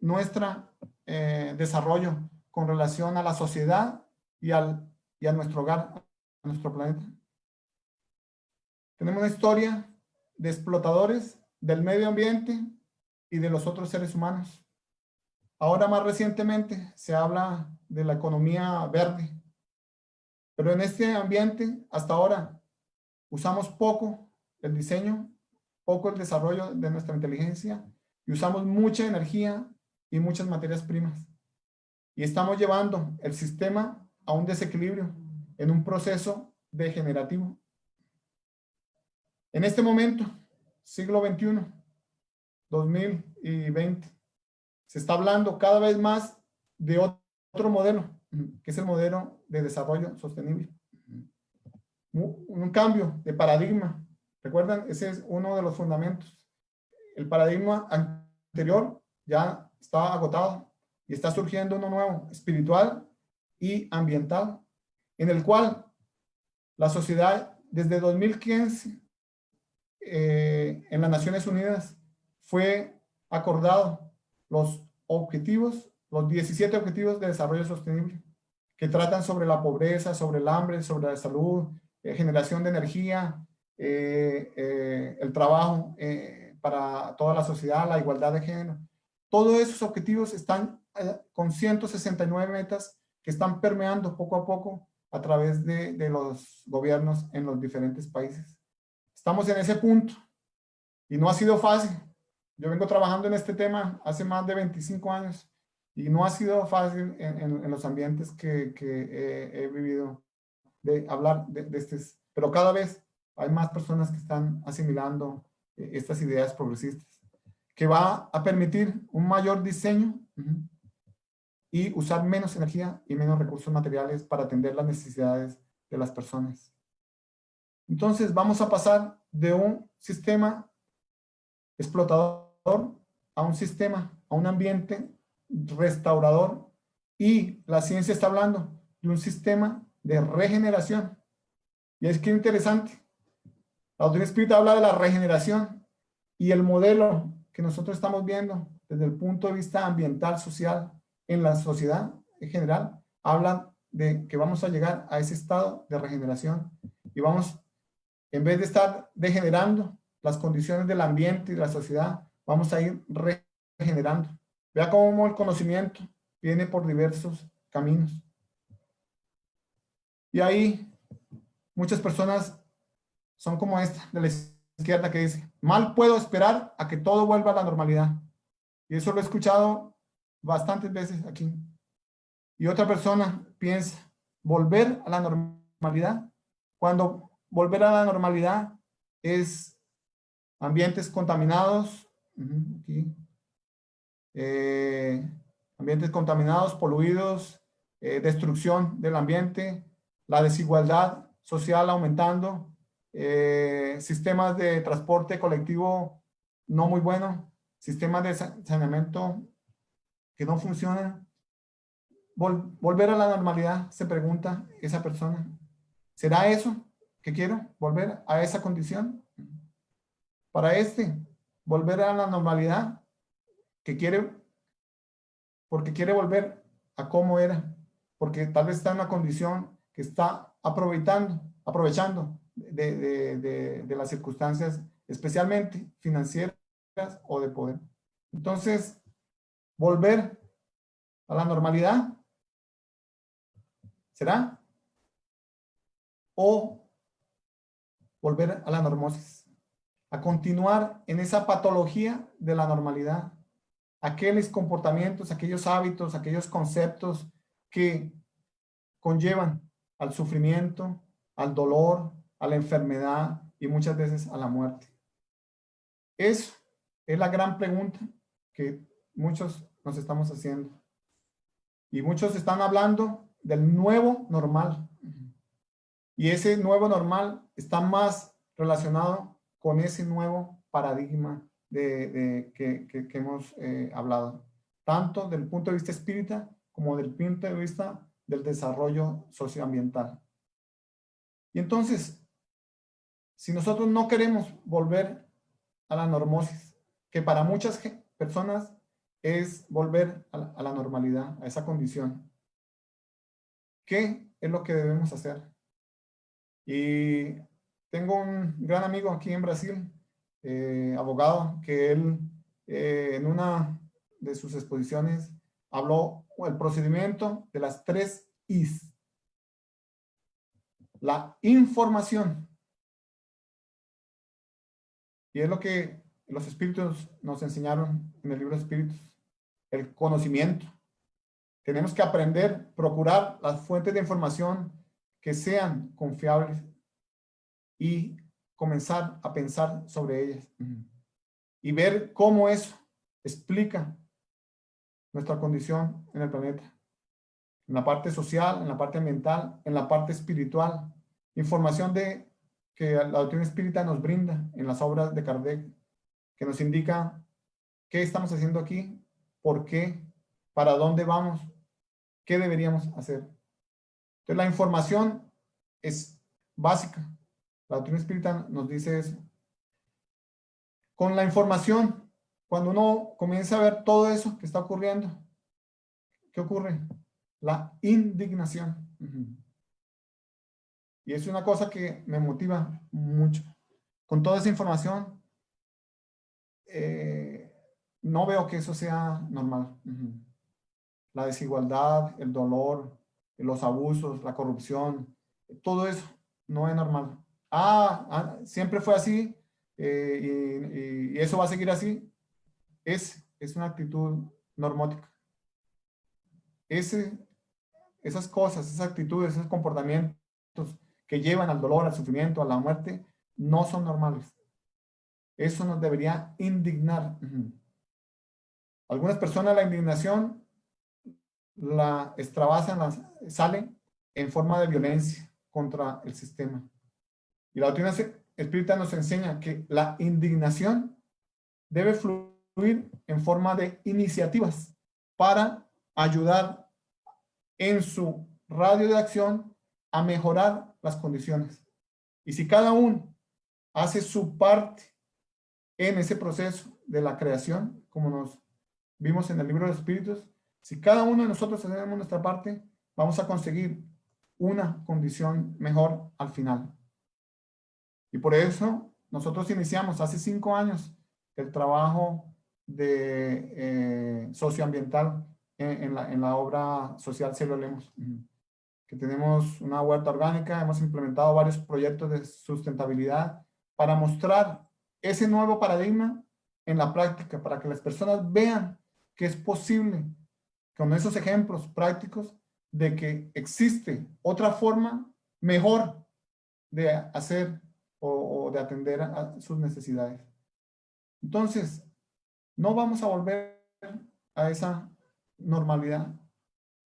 nuestro desarrollo con relación a la sociedad y a nuestro hogar, a nuestro planeta. Tenemos una historia de explotadores del medio ambiente y de los otros seres humanos. Ahora más recientemente se habla de la economía verde, pero en este ambiente hasta ahora usamos poco el diseño, poco el desarrollo de nuestra inteligencia y usamos mucha energía y muchas materias primas. Y estamos llevando el sistema a un desequilibrio en un proceso degenerativo. En este momento, siglo XXI, 2020, se está hablando cada vez más de otro modelo, que es el modelo de desarrollo sostenible. Un cambio de paradigma. ¿Recuerdan? Ese es uno de los fundamentos. El paradigma anterior ya está agotado y está surgiendo uno nuevo, espiritual y ambiental, en el cual la sociedad desde 2015 en las Naciones Unidas fue acordado los objetivos, los 17 objetivos de desarrollo sostenible, que tratan sobre la pobreza, sobre el hambre, sobre la salud, generación de energía, el trabajo para toda la sociedad, la igualdad de género. Todos esos objetivos están con 169 metas que están permeando poco a poco a través de los gobiernos en los diferentes países. Estamos en ese punto y no ha sido fácil. Yo vengo trabajando en este tema hace más de 25 años y no ha sido fácil en los ambientes que he vivido de hablar de estos, pero cada vez hay más personas que están asimilando estas ideas progresistas, que va a permitir un mayor diseño y usar menos energía y menos recursos materiales para atender las necesidades de las personas. Entonces vamos a pasar de un sistema explotador a un sistema, a un ambiente restaurador, y la ciencia está hablando de un sistema de regeneración. Y es que interesante, la doctrina espírita habla de la regeneración y el modelo que nosotros estamos viendo desde el punto de vista ambiental, social, en la sociedad en general, hablan de que vamos a llegar a ese estado de regeneración y vamos, en vez de estar degenerando las condiciones del ambiente y de la sociedad, vamos a ir regenerando. Vea cómo el conocimiento viene por diversos caminos. Y ahí muchas personas son como esta de la izquierda que dice, mal puedo esperar a que todo vuelva a la normalidad. Y eso lo he escuchado bastantes veces aquí. Y otra persona piensa, volver a la normalidad, cuando volver a la normalidad es ambientes contaminados, aquí, ambientes contaminados, poluidos, destrucción del ambiente, la desigualdad social aumentando, sistemas de transporte colectivo no muy buenos, sistemas de saneamiento que no funcionan. Volver a la normalidad, se pregunta esa persona. ¿Será eso que quiero? ¿Volver a esa condición? Para volver a la normalidad que quiere, porque quiere volver a cómo era, porque tal vez está en una condición que está aprovechando de las circunstancias, especialmente financieras o de poder. Entonces, volver a la normalidad, ¿será? O volver a la normosis, a continuar en esa patología de la normalidad, aquellos comportamientos, aquellos hábitos, aquellos conceptos que conllevan al sufrimiento, al dolor, a la enfermedad y muchas veces a la muerte. Eso es la gran pregunta que muchos nos estamos haciendo. Y muchos están hablando del nuevo normal. Y ese nuevo normal está más relacionado con ese nuevo paradigma que hemos hablado, tanto del punto de vista espírita como del punto de vista del desarrollo socioambiental. Y entonces, si nosotros no queremos volver a la normosis, que para muchas personas es volver a la normalidad, a esa condición, ¿qué es lo que debemos hacer? Y tengo un gran amigo aquí en Brasil, abogado, que él en una de sus exposiciones habló el procedimiento de las 3 Is. La información. Y es lo que los espíritus nos enseñaron en el libro de Espíritus. El conocimiento. Tenemos que aprender, procurar las fuentes de información que sean confiables y comenzar a pensar sobre ellas. Y ver cómo eso explica nuestra condición en el planeta. En la parte social, en la parte ambiental, en la parte espiritual. Información que la doctrina espírita nos brinda en las obras de Kardec, que nos indica qué estamos haciendo aquí, por qué, para dónde vamos, qué deberíamos hacer. Entonces la información es básica. La doctrina espírita nos dice eso. Con la información, cuando uno comienza a ver todo eso que está ocurriendo, ¿qué ocurre? La indignación. Y es una cosa que me motiva mucho. Con toda esa información, no veo que eso sea normal. La desigualdad, el dolor, los abusos, la corrupción, todo eso no es normal. Siempre fue así y eso va a seguir así. Es una actitud normótica. Esas cosas, esas actitudes, esos comportamientos que llevan al dolor, al sufrimiento, a la muerte, no son normales. Eso nos debería indignar. Algunas personas la indignación la extravasan, sale en forma de violencia contra el sistema. Y la doctrina espírita nos enseña que la indignación debe fluir en forma de iniciativas para ayudar en su radio de acción a mejorar las condiciones. Y si cada uno hace su parte en ese proceso de la creación, como nos vimos en el libro de los Espíritus, si cada uno de nosotros hacemos nuestra parte, vamos a conseguir una condición mejor al final. Y por eso nosotros iniciamos hace 5 años el trabajo de socioambiental en la obra social Cielo Lemos, que tenemos una huerta orgánica, hemos implementado varios proyectos de sustentabilidad para mostrar ese nuevo paradigma en la práctica, para que las personas vean que es posible, con esos ejemplos prácticos, de que existe otra forma mejor de hacer o de atender a sus necesidades. Entonces, no vamos a volver a esa normalidad.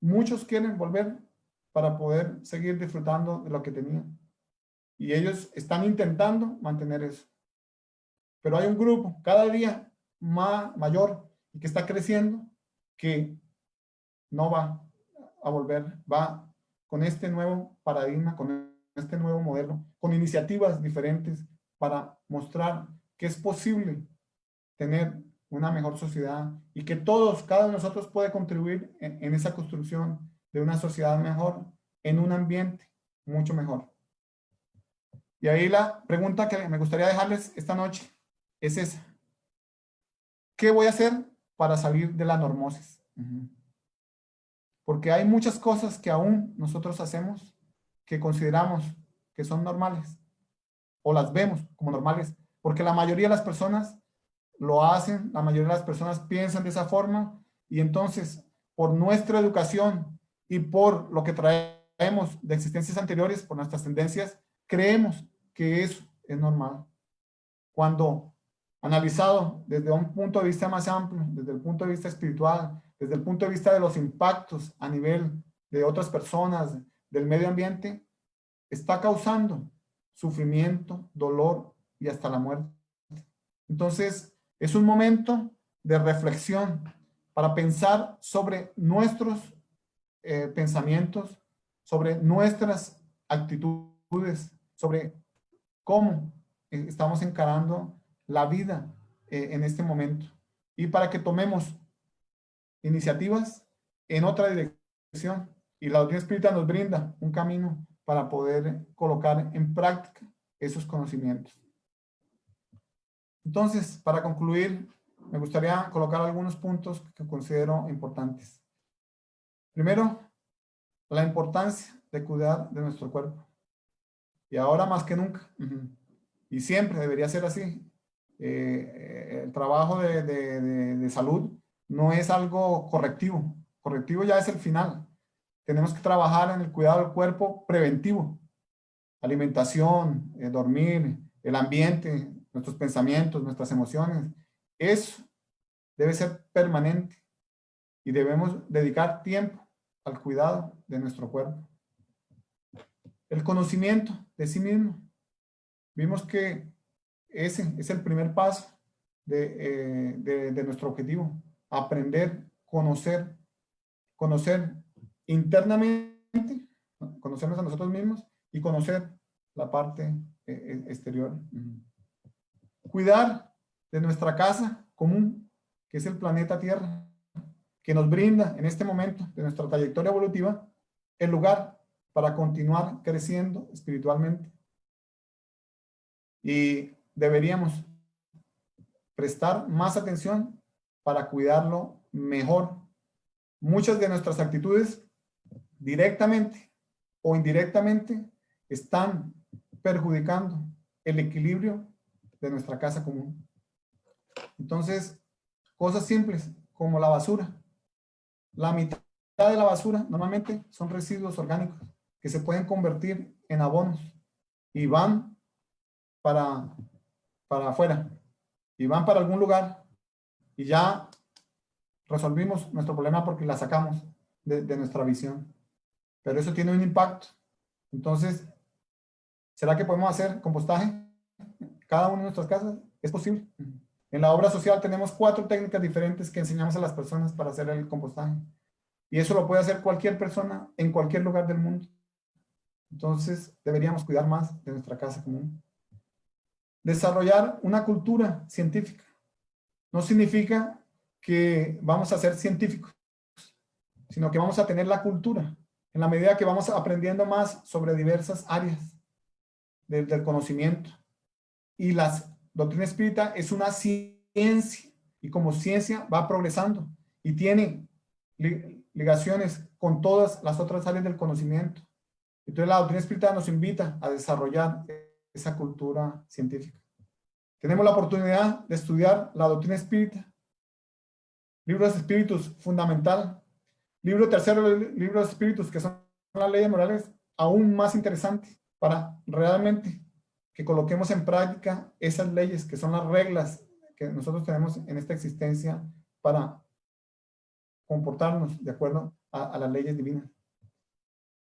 Muchos quieren volver para poder seguir disfrutando de lo que tenían. Y ellos están intentando mantener eso. Pero hay un grupo cada día mayor y que está creciendo que no va a volver, va con este nuevo paradigma, con este nuevo modelo, con iniciativas diferentes para mostrar que es posible tener una mejor sociedad y que todos, cada uno de nosotros puede contribuir en esa construcción de una sociedad mejor, en un ambiente mucho mejor. Y ahí la pregunta que me gustaría dejarles esta noche es esa. ¿Qué voy a hacer para salir de la normosis? Porque hay muchas cosas que aún nosotros hacemos que consideramos que son normales o las vemos como normales, porque la mayoría de las personas lo hacen, la mayoría de las personas piensan de esa forma, y entonces, por nuestra educación y por lo que traemos de existencias anteriores, por nuestras tendencias, creemos que eso es normal. Cuando analizado desde un punto de vista más amplio, desde el punto de vista espiritual, desde el punto de vista de los impactos a nivel de otras personas, del medio ambiente, está causando sufrimiento, dolor y hasta la muerte. Entonces, es un momento de reflexión para pensar sobre nuestros pensamientos, sobre nuestras actitudes, sobre cómo estamos encarando la vida en este momento. Y para que tomemos iniciativas en otra dirección. Y la doctrina espírita nos brinda un camino para poder colocar en práctica esos conocimientos. Entonces, para concluir, me gustaría colocar algunos puntos que considero importantes. Primero, la importancia de cuidar de nuestro cuerpo. Y ahora más que nunca. Y siempre debería ser así. El trabajo de salud no es algo correctivo. Correctivo ya es el final. Tenemos que trabajar en el cuidado del cuerpo preventivo. Alimentación, dormir, el ambiente, nuestros pensamientos, nuestras emociones. Eso debe ser permanente y debemos dedicar tiempo al cuidado de nuestro cuerpo. El conocimiento de sí mismo. Vimos que ese es el primer paso de nuestro objetivo. Aprender, conocer internamente, conocernos a nosotros mismos y conocer la parte exterior. Cuidar de nuestra casa común, que es el planeta Tierra, que nos brinda en este momento de nuestra trayectoria evolutiva el lugar para continuar creciendo espiritualmente. Y deberíamos prestar más atención para cuidarlo mejor. Muchas de nuestras actitudes, directamente o indirectamente, están perjudicando el equilibrio de nuestra casa común. Entonces, cosas simples como la basura. La mitad de la basura normalmente son residuos orgánicos que se pueden convertir en abonos y van para afuera y van para algún lugar y ya resolvimos nuestro problema porque la sacamos de nuestra visión. Pero eso tiene un impacto. Entonces, ¿será que podemos hacer compostaje cada uno de nuestras casas? Es posible. En la obra social tenemos 4 técnicas diferentes que enseñamos a las personas para hacer el compostaje. Y eso lo puede hacer cualquier persona en cualquier lugar del mundo. Entonces, deberíamos cuidar más de nuestra casa común. Desarrollar una cultura científica. No significa que vamos a ser científicos, sino que vamos a tener la cultura en la medida que vamos aprendiendo más sobre diversas áreas del conocimiento. Y la doctrina espírita es una ciencia, y como ciencia va progresando y tiene ligaciones con todas las otras áreas del conocimiento. Entonces la doctrina espírita nos invita a desarrollar esa cultura científica. Tenemos la oportunidad de estudiar la doctrina espírita, libro de los espíritus fundamental, libro tercero, libro de los espíritus, que son las leyes morales, aún más interesantes para realmente que coloquemos en práctica esas leyes que son las reglas que nosotros tenemos en esta existencia para comportarnos de acuerdo a las leyes divinas.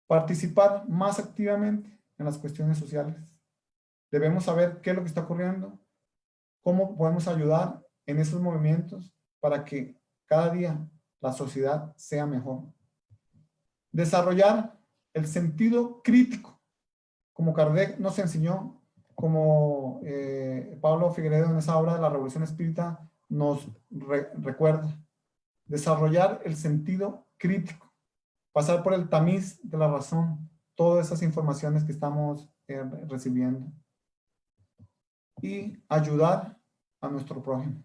Participar más activamente en las cuestiones sociales. Debemos saber qué es lo que está ocurriendo, cómo podemos ayudar en esos movimientos para que cada día la sociedad sea mejor. Desarrollar el sentido crítico, como Kardec nos enseñó, como Pablo Figueredo en esa obra de la Revolución Espírita nos recuerda. Desarrollar el sentido crítico, pasar por el tamiz de la razón, todas esas informaciones que estamos recibiendo. Y ayudar a nuestro prójimo.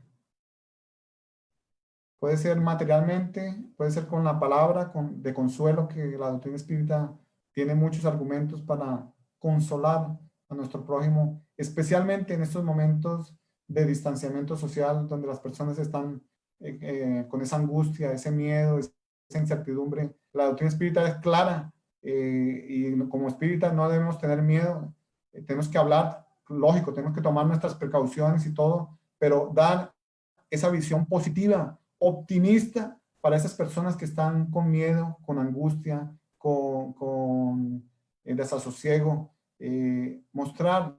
Puede ser materialmente, puede ser con la palabra de consuelo, que la doctrina espírita tiene muchos argumentos para consolar a nuestro prójimo, especialmente en estos momentos de distanciamiento social, donde las personas están con esa angustia, ese miedo, esa incertidumbre. La doctrina espírita es clara y como espíritas no debemos tener miedo, tenemos que hablar, lógico, tenemos que tomar nuestras precauciones y todo, pero dar esa visión positiva, optimista para esas personas que están con miedo, con angustia, con desasosiego, mostrar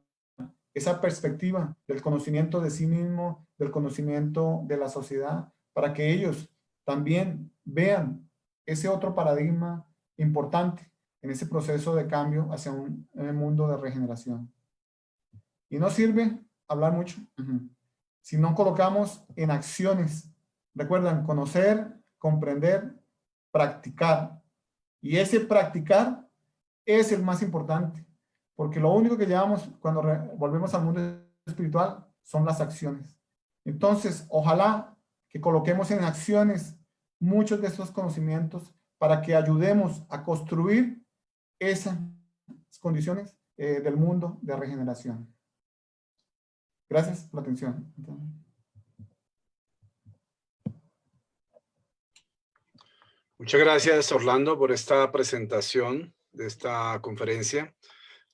esa perspectiva del conocimiento de sí mismo, del conocimiento de la sociedad, para que ellos también vean ese otro paradigma importante en ese proceso de cambio hacia un mundo de regeneración. Y no sirve hablar mucho, si no colocamos en acciones. Recuerdan, conocer, comprender, practicar. Y ese practicar es el más importante, porque lo único que llevamos cuando volvemos al mundo espiritual son las acciones. Entonces, ojalá que coloquemos en acciones muchos de estos conocimientos para que ayudemos a construir esas condiciones del mundo de regeneración. Gracias por la atención. Muchas gracias, Orlando, por esta presentación de esta conferencia.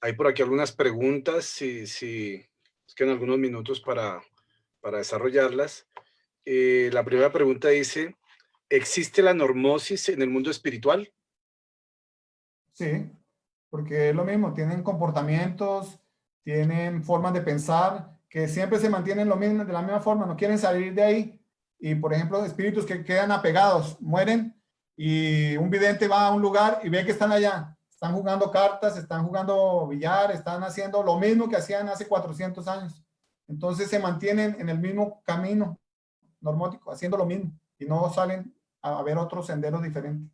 Hay por aquí algunas preguntas, si quedan algunos minutos para desarrollarlas. La primera pregunta dice, ¿existe la normosis en el mundo espiritual? Sí, porque es lo mismo, tienen comportamientos, tienen formas de pensar que siempre se mantienen lo mismo, de la misma forma, no quieren salir de ahí. Y por ejemplo, espíritus que quedan apegados, mueren y un vidente va a un lugar y ve que están allá, están jugando cartas, están jugando billar, están haciendo lo mismo que hacían hace 400 años. Entonces se mantienen en el mismo camino normótico, haciendo lo mismo y no salen a ver otros senderos diferentes.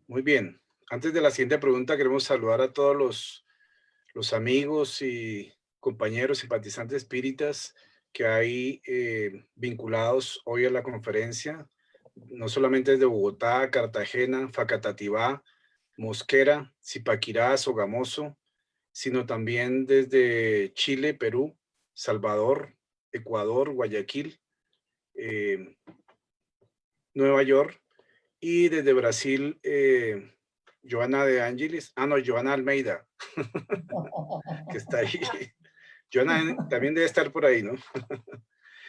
Muy bien. Antes de la siguiente pregunta, queremos saludar a todos los amigos y compañeros simpatizantes espíritas que hay vinculados hoy a la conferencia, no solamente desde Bogotá, Cartagena, Facatativá, Mosquera, Zipaquirá, Sogamoso, sino también desde Chile, Perú, Salvador, Ecuador, Guayaquil, Nueva York, y desde Brasil, Joana de Ángeles, Joana Almeida, que está ahí. Joana también debe estar por ahí, ¿no?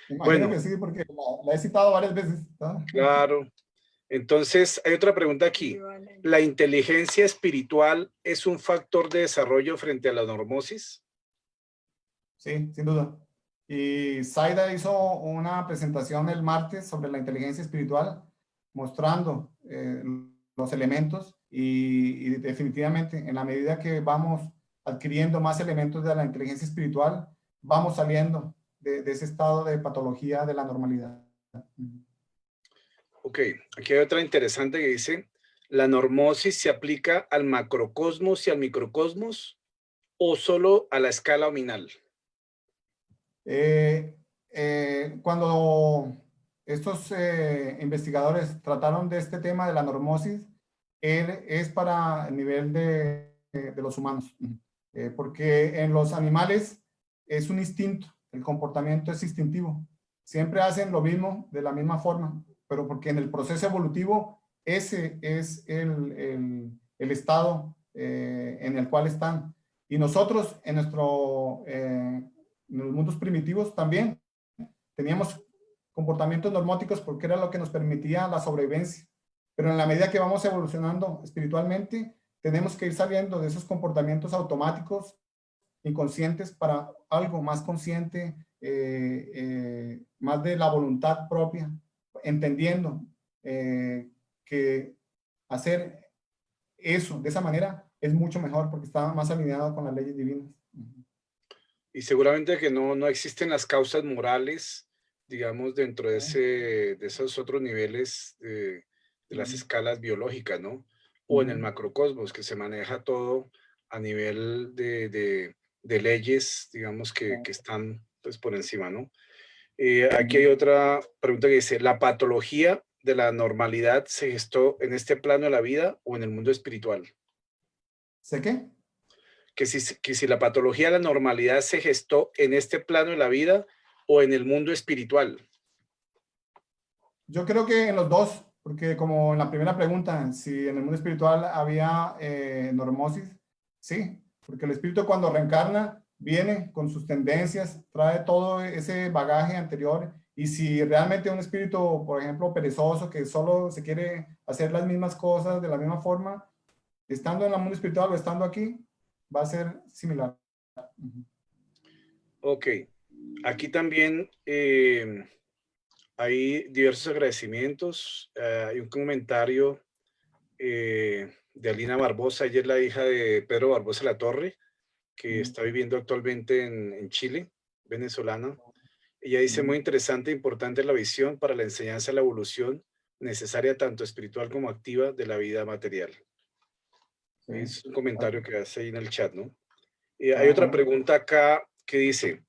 Imagino Bueno, que sí, porque la he citado varias veces. claro. Entonces, hay otra pregunta aquí. ¿La inteligencia espiritual es un factor de desarrollo frente a la normosis? Sí, sin duda. Y Zaida hizo una presentación el martes sobre la inteligencia espiritual, mostrando los elementos y definitivamente en la medida que vamos adquiriendo más elementos de la inteligencia espiritual, vamos saliendo de ese estado de patología de la normalidad. Ok, aquí hay otra interesante que dice, ¿la normosis se aplica al macrocosmos y al microcosmos o solo a la escala ominal? Cuando estos investigadores trataron de este tema de la normosis, es para el nivel de los humanos, porque en los animales es un instinto, el comportamiento es instintivo, siempre hacen lo mismo de la misma forma, pero porque en el proceso evolutivo ese es el estado en el cual están. Y nosotros en los mundos primitivos también teníamos comportamientos normóticos porque era lo que nos permitía la sobrevivencia. Pero en la medida que vamos evolucionando espiritualmente, tenemos que ir saliendo de esos comportamientos automáticos, inconscientes, para algo más consciente, más de la voluntad propia, entendiendo que hacer eso de esa manera es mucho mejor porque está más alineado con las leyes divinas. Y seguramente que no existen las causas morales, digamos, dentro de esos otros niveles de las escalas biológicas, ¿no? O en el macrocosmos, que se maneja todo a nivel de leyes, digamos, que están pues, por encima, ¿no? Aquí hay otra pregunta que dice, ¿la patología de la normalidad se gestó en este plano de la vida o en el mundo espiritual? ¿Sé qué? que si la patología de la normalidad se gestó en este plano de la vida o en el mundo espiritual. Yo creo que en los dos, porque como en la primera pregunta, si en el mundo espiritual había normosis, sí, porque el espíritu cuando reencarna viene con sus tendencias, trae todo ese bagaje anterior, y si realmente un espíritu, por ejemplo, perezoso, que solo se quiere hacer las mismas cosas de la misma forma, estando en el mundo espiritual o estando aquí, va a ser similar. Ok, aquí también hay diversos agradecimientos. Hay un comentario de Alina Barbosa, ella es la hija de Pedro Barbosa La Torre, que está viviendo actualmente en Chile, venezolana. Ella dice, muy interesante e importante la visión para la enseñanza de la evolución, necesaria tanto espiritual como activa de la vida material. Sí. Es un comentario que hace ahí en el chat, ¿no? Hay otra Ajá. pregunta acá que dice,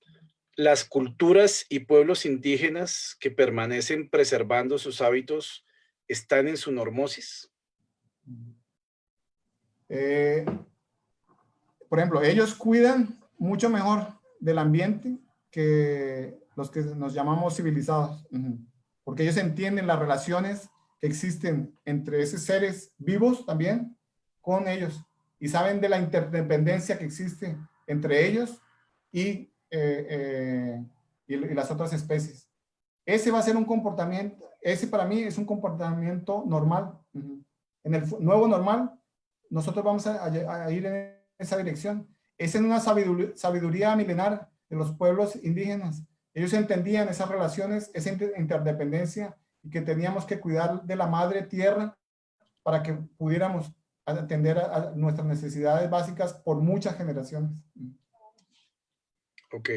¿las culturas y pueblos indígenas que permanecen preservando sus hábitos están en su normosis? Eh, por ejemplo, ellos cuidan mucho mejor del ambiente que los que nos llamamos civilizados, porque ellos entienden las relaciones que existen entre esos seres vivos también con ellos, y saben de la interdependencia que existe entre ellos y, y las otras especies. Ese va a ser un comportamiento, ese para mí es un comportamiento normal. En el nuevo normal, nosotros vamos a ir en esa dirección. Es en una sabiduría milenar de los pueblos indígenas. Ellos entendían esas relaciones, esa interdependencia, y que teníamos que cuidar de la madre tierra para que pudiéramos atender a nuestras necesidades básicas por muchas generaciones. Ok.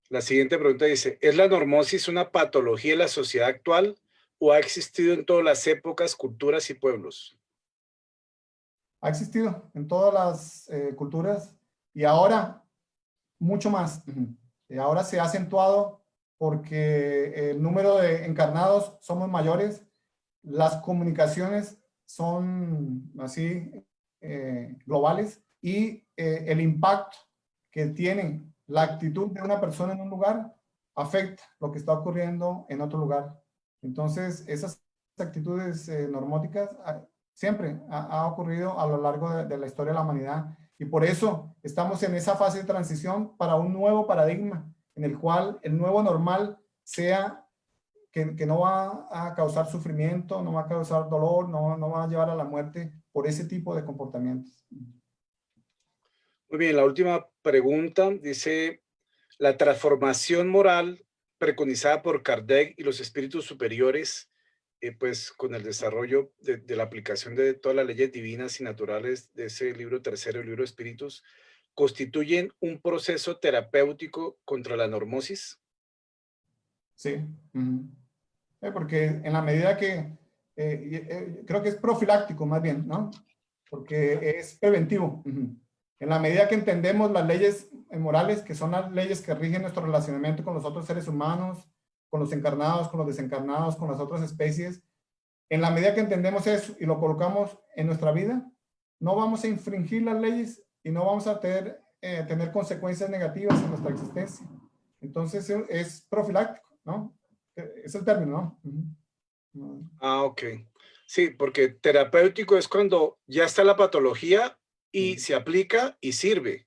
La siguiente pregunta dice, ¿es la normosis una patología en la sociedad actual o ha existido en todas las épocas, culturas y pueblos? Ha existido en todas las culturas, y ahora mucho más. Y ahora se ha acentuado porque el número de encarnados somos mayores, las comunicaciones son así globales, y el impacto que tiene la actitud de una persona en un lugar afecta lo que está ocurriendo en otro lugar. Entonces, esas actitudes normóticas siempre ha ocurrido a lo largo de la historia de la humanidad, y por eso estamos en esa fase de transición para un nuevo paradigma en el cual el nuevo normal sea que no va a causar sufrimiento, no va a causar dolor, no va a llevar a la muerte por ese tipo de comportamientos. Muy bien, la última pregunta dice, ¿la transformación moral preconizada por Kardec y los espíritus superiores, pues con el desarrollo de la aplicación de todas las leyes divinas y naturales de ese libro tercero, el libro de espíritus, constituyen un proceso terapéutico contra la normosis? Sí. Porque en la medida que, creo que es profiláctico más bien, ¿no? Porque es preventivo. En la medida que entendemos las leyes morales, que son las leyes que rigen nuestro relacionamiento con los otros seres humanos, con los encarnados, con los desencarnados, con las otras especies, en la medida que entendemos eso y lo colocamos en nuestra vida, no vamos a infringir las leyes y no vamos a tener consecuencias negativas en nuestra existencia. Entonces es profiláctico, ¿no? Es el término, ¿no? Ah, ok. Sí, porque terapéutico es cuando ya está la patología y se aplica y sirve.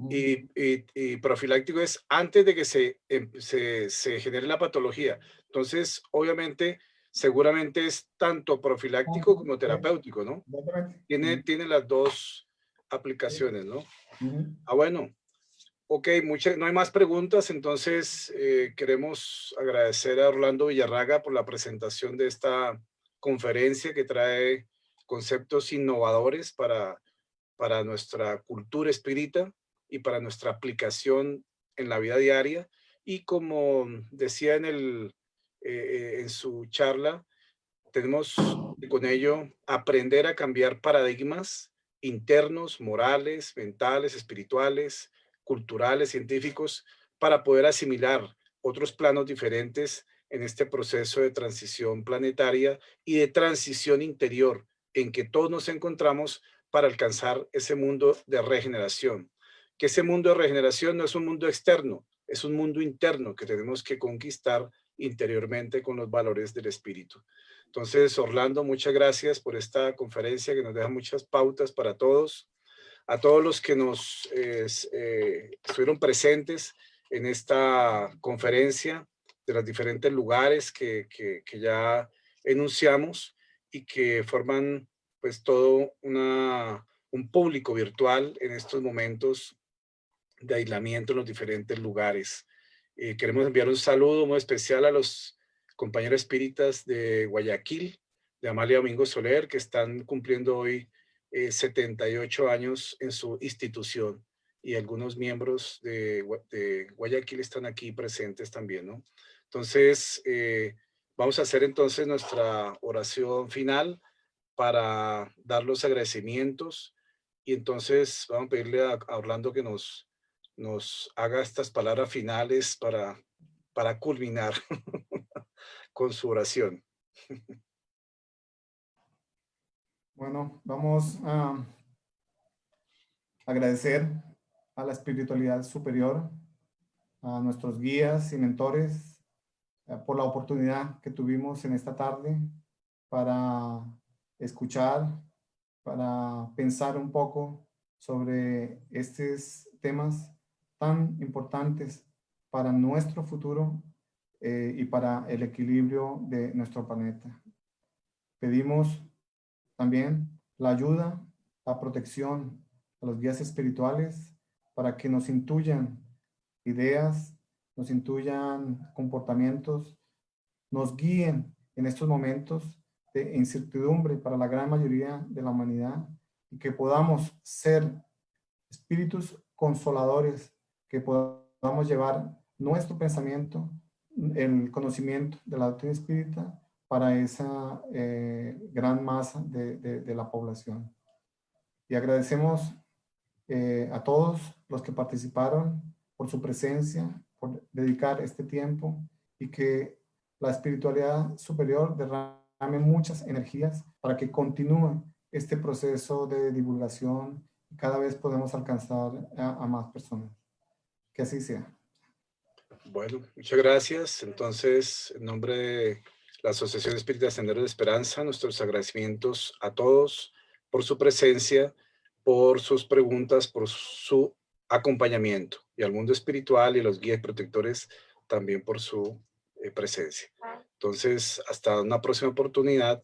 Y profiláctico es antes de que se genere la patología. Entonces, obviamente, seguramente es tanto profiláctico como terapéutico, ¿no? Exactamente. Tiene las dos aplicaciones, ¿no? Ah, bueno. Ok, no hay más preguntas, entonces queremos agradecer a Orlando Villarraga por la presentación de esta conferencia que trae conceptos innovadores para nuestra cultura espírita y para nuestra aplicación en la vida diaria. Y como decía en su charla, tenemos que con ello aprender a cambiar paradigmas internos, morales, mentales, espirituales, culturales, científicos, para poder asimilar otros planos diferentes en este proceso de transición planetaria y de transición interior en que todos nos encontramos para alcanzar ese mundo de regeneración. Que ese mundo de regeneración no es un mundo externo, es un mundo interno que tenemos que conquistar interiormente con los valores del espíritu. Entonces, Orlando, muchas gracias por esta conferencia que nos deja muchas pautas para todos. A todos los que nos estuvieron presentes en esta conferencia de los diferentes lugares que ya enunciamos y que forman pues todo un público virtual en estos momentos de aislamiento en los diferentes lugares. Queremos enviar un saludo muy especial a los compañeros espíritas de Guayaquil, de Amalia Domingo Soler, que están cumpliendo hoy 78 años en su institución, y algunos miembros de Guayaquil están aquí presentes también, ¿no? Entonces, vamos a hacer entonces nuestra oración final para dar los agradecimientos, y entonces vamos a pedirle a Orlando que nos haga estas palabras finales para culminar con su oración. Bueno, vamos a agradecer a la espiritualidad superior, a nuestros guías y mentores, por la oportunidad que tuvimos en esta tarde para escuchar, para pensar un poco sobre estos temas tan importantes para nuestro futuro y para el equilibrio de nuestro planeta. Pedimos también la ayuda, la protección a los guías espirituales para que nos intuyan ideas, nos intuyan comportamientos, nos guíen en estos momentos de incertidumbre para la gran mayoría de la humanidad, y que podamos ser espíritus consoladores, que podamos llevar nuestro pensamiento, el conocimiento de la doctrina espírita para esa gran masa de la población. Y agradecemos a todos los que participaron por su presencia, por dedicar este tiempo, y que la espiritualidad superior derrame muchas energías para que continúe este proceso de divulgación y cada vez podemos alcanzar a más personas. Que así sea. Bueno, muchas gracias. Entonces, en nombre de la Asociación Espírita Sendero de Esperanza, nuestros agradecimientos a todos por su presencia, por sus preguntas, por su acompañamiento, y al mundo espiritual y a los guías protectores también por su presencia. Entonces, hasta una próxima oportunidad,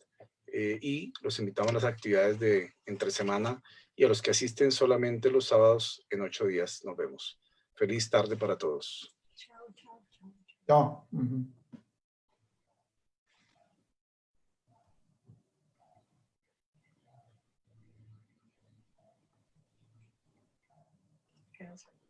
y los invitamos a las actividades de entre semana, y a los que asisten solamente los sábados en 8 días. Nos vemos. Feliz tarde para todos. Chao. Gracias.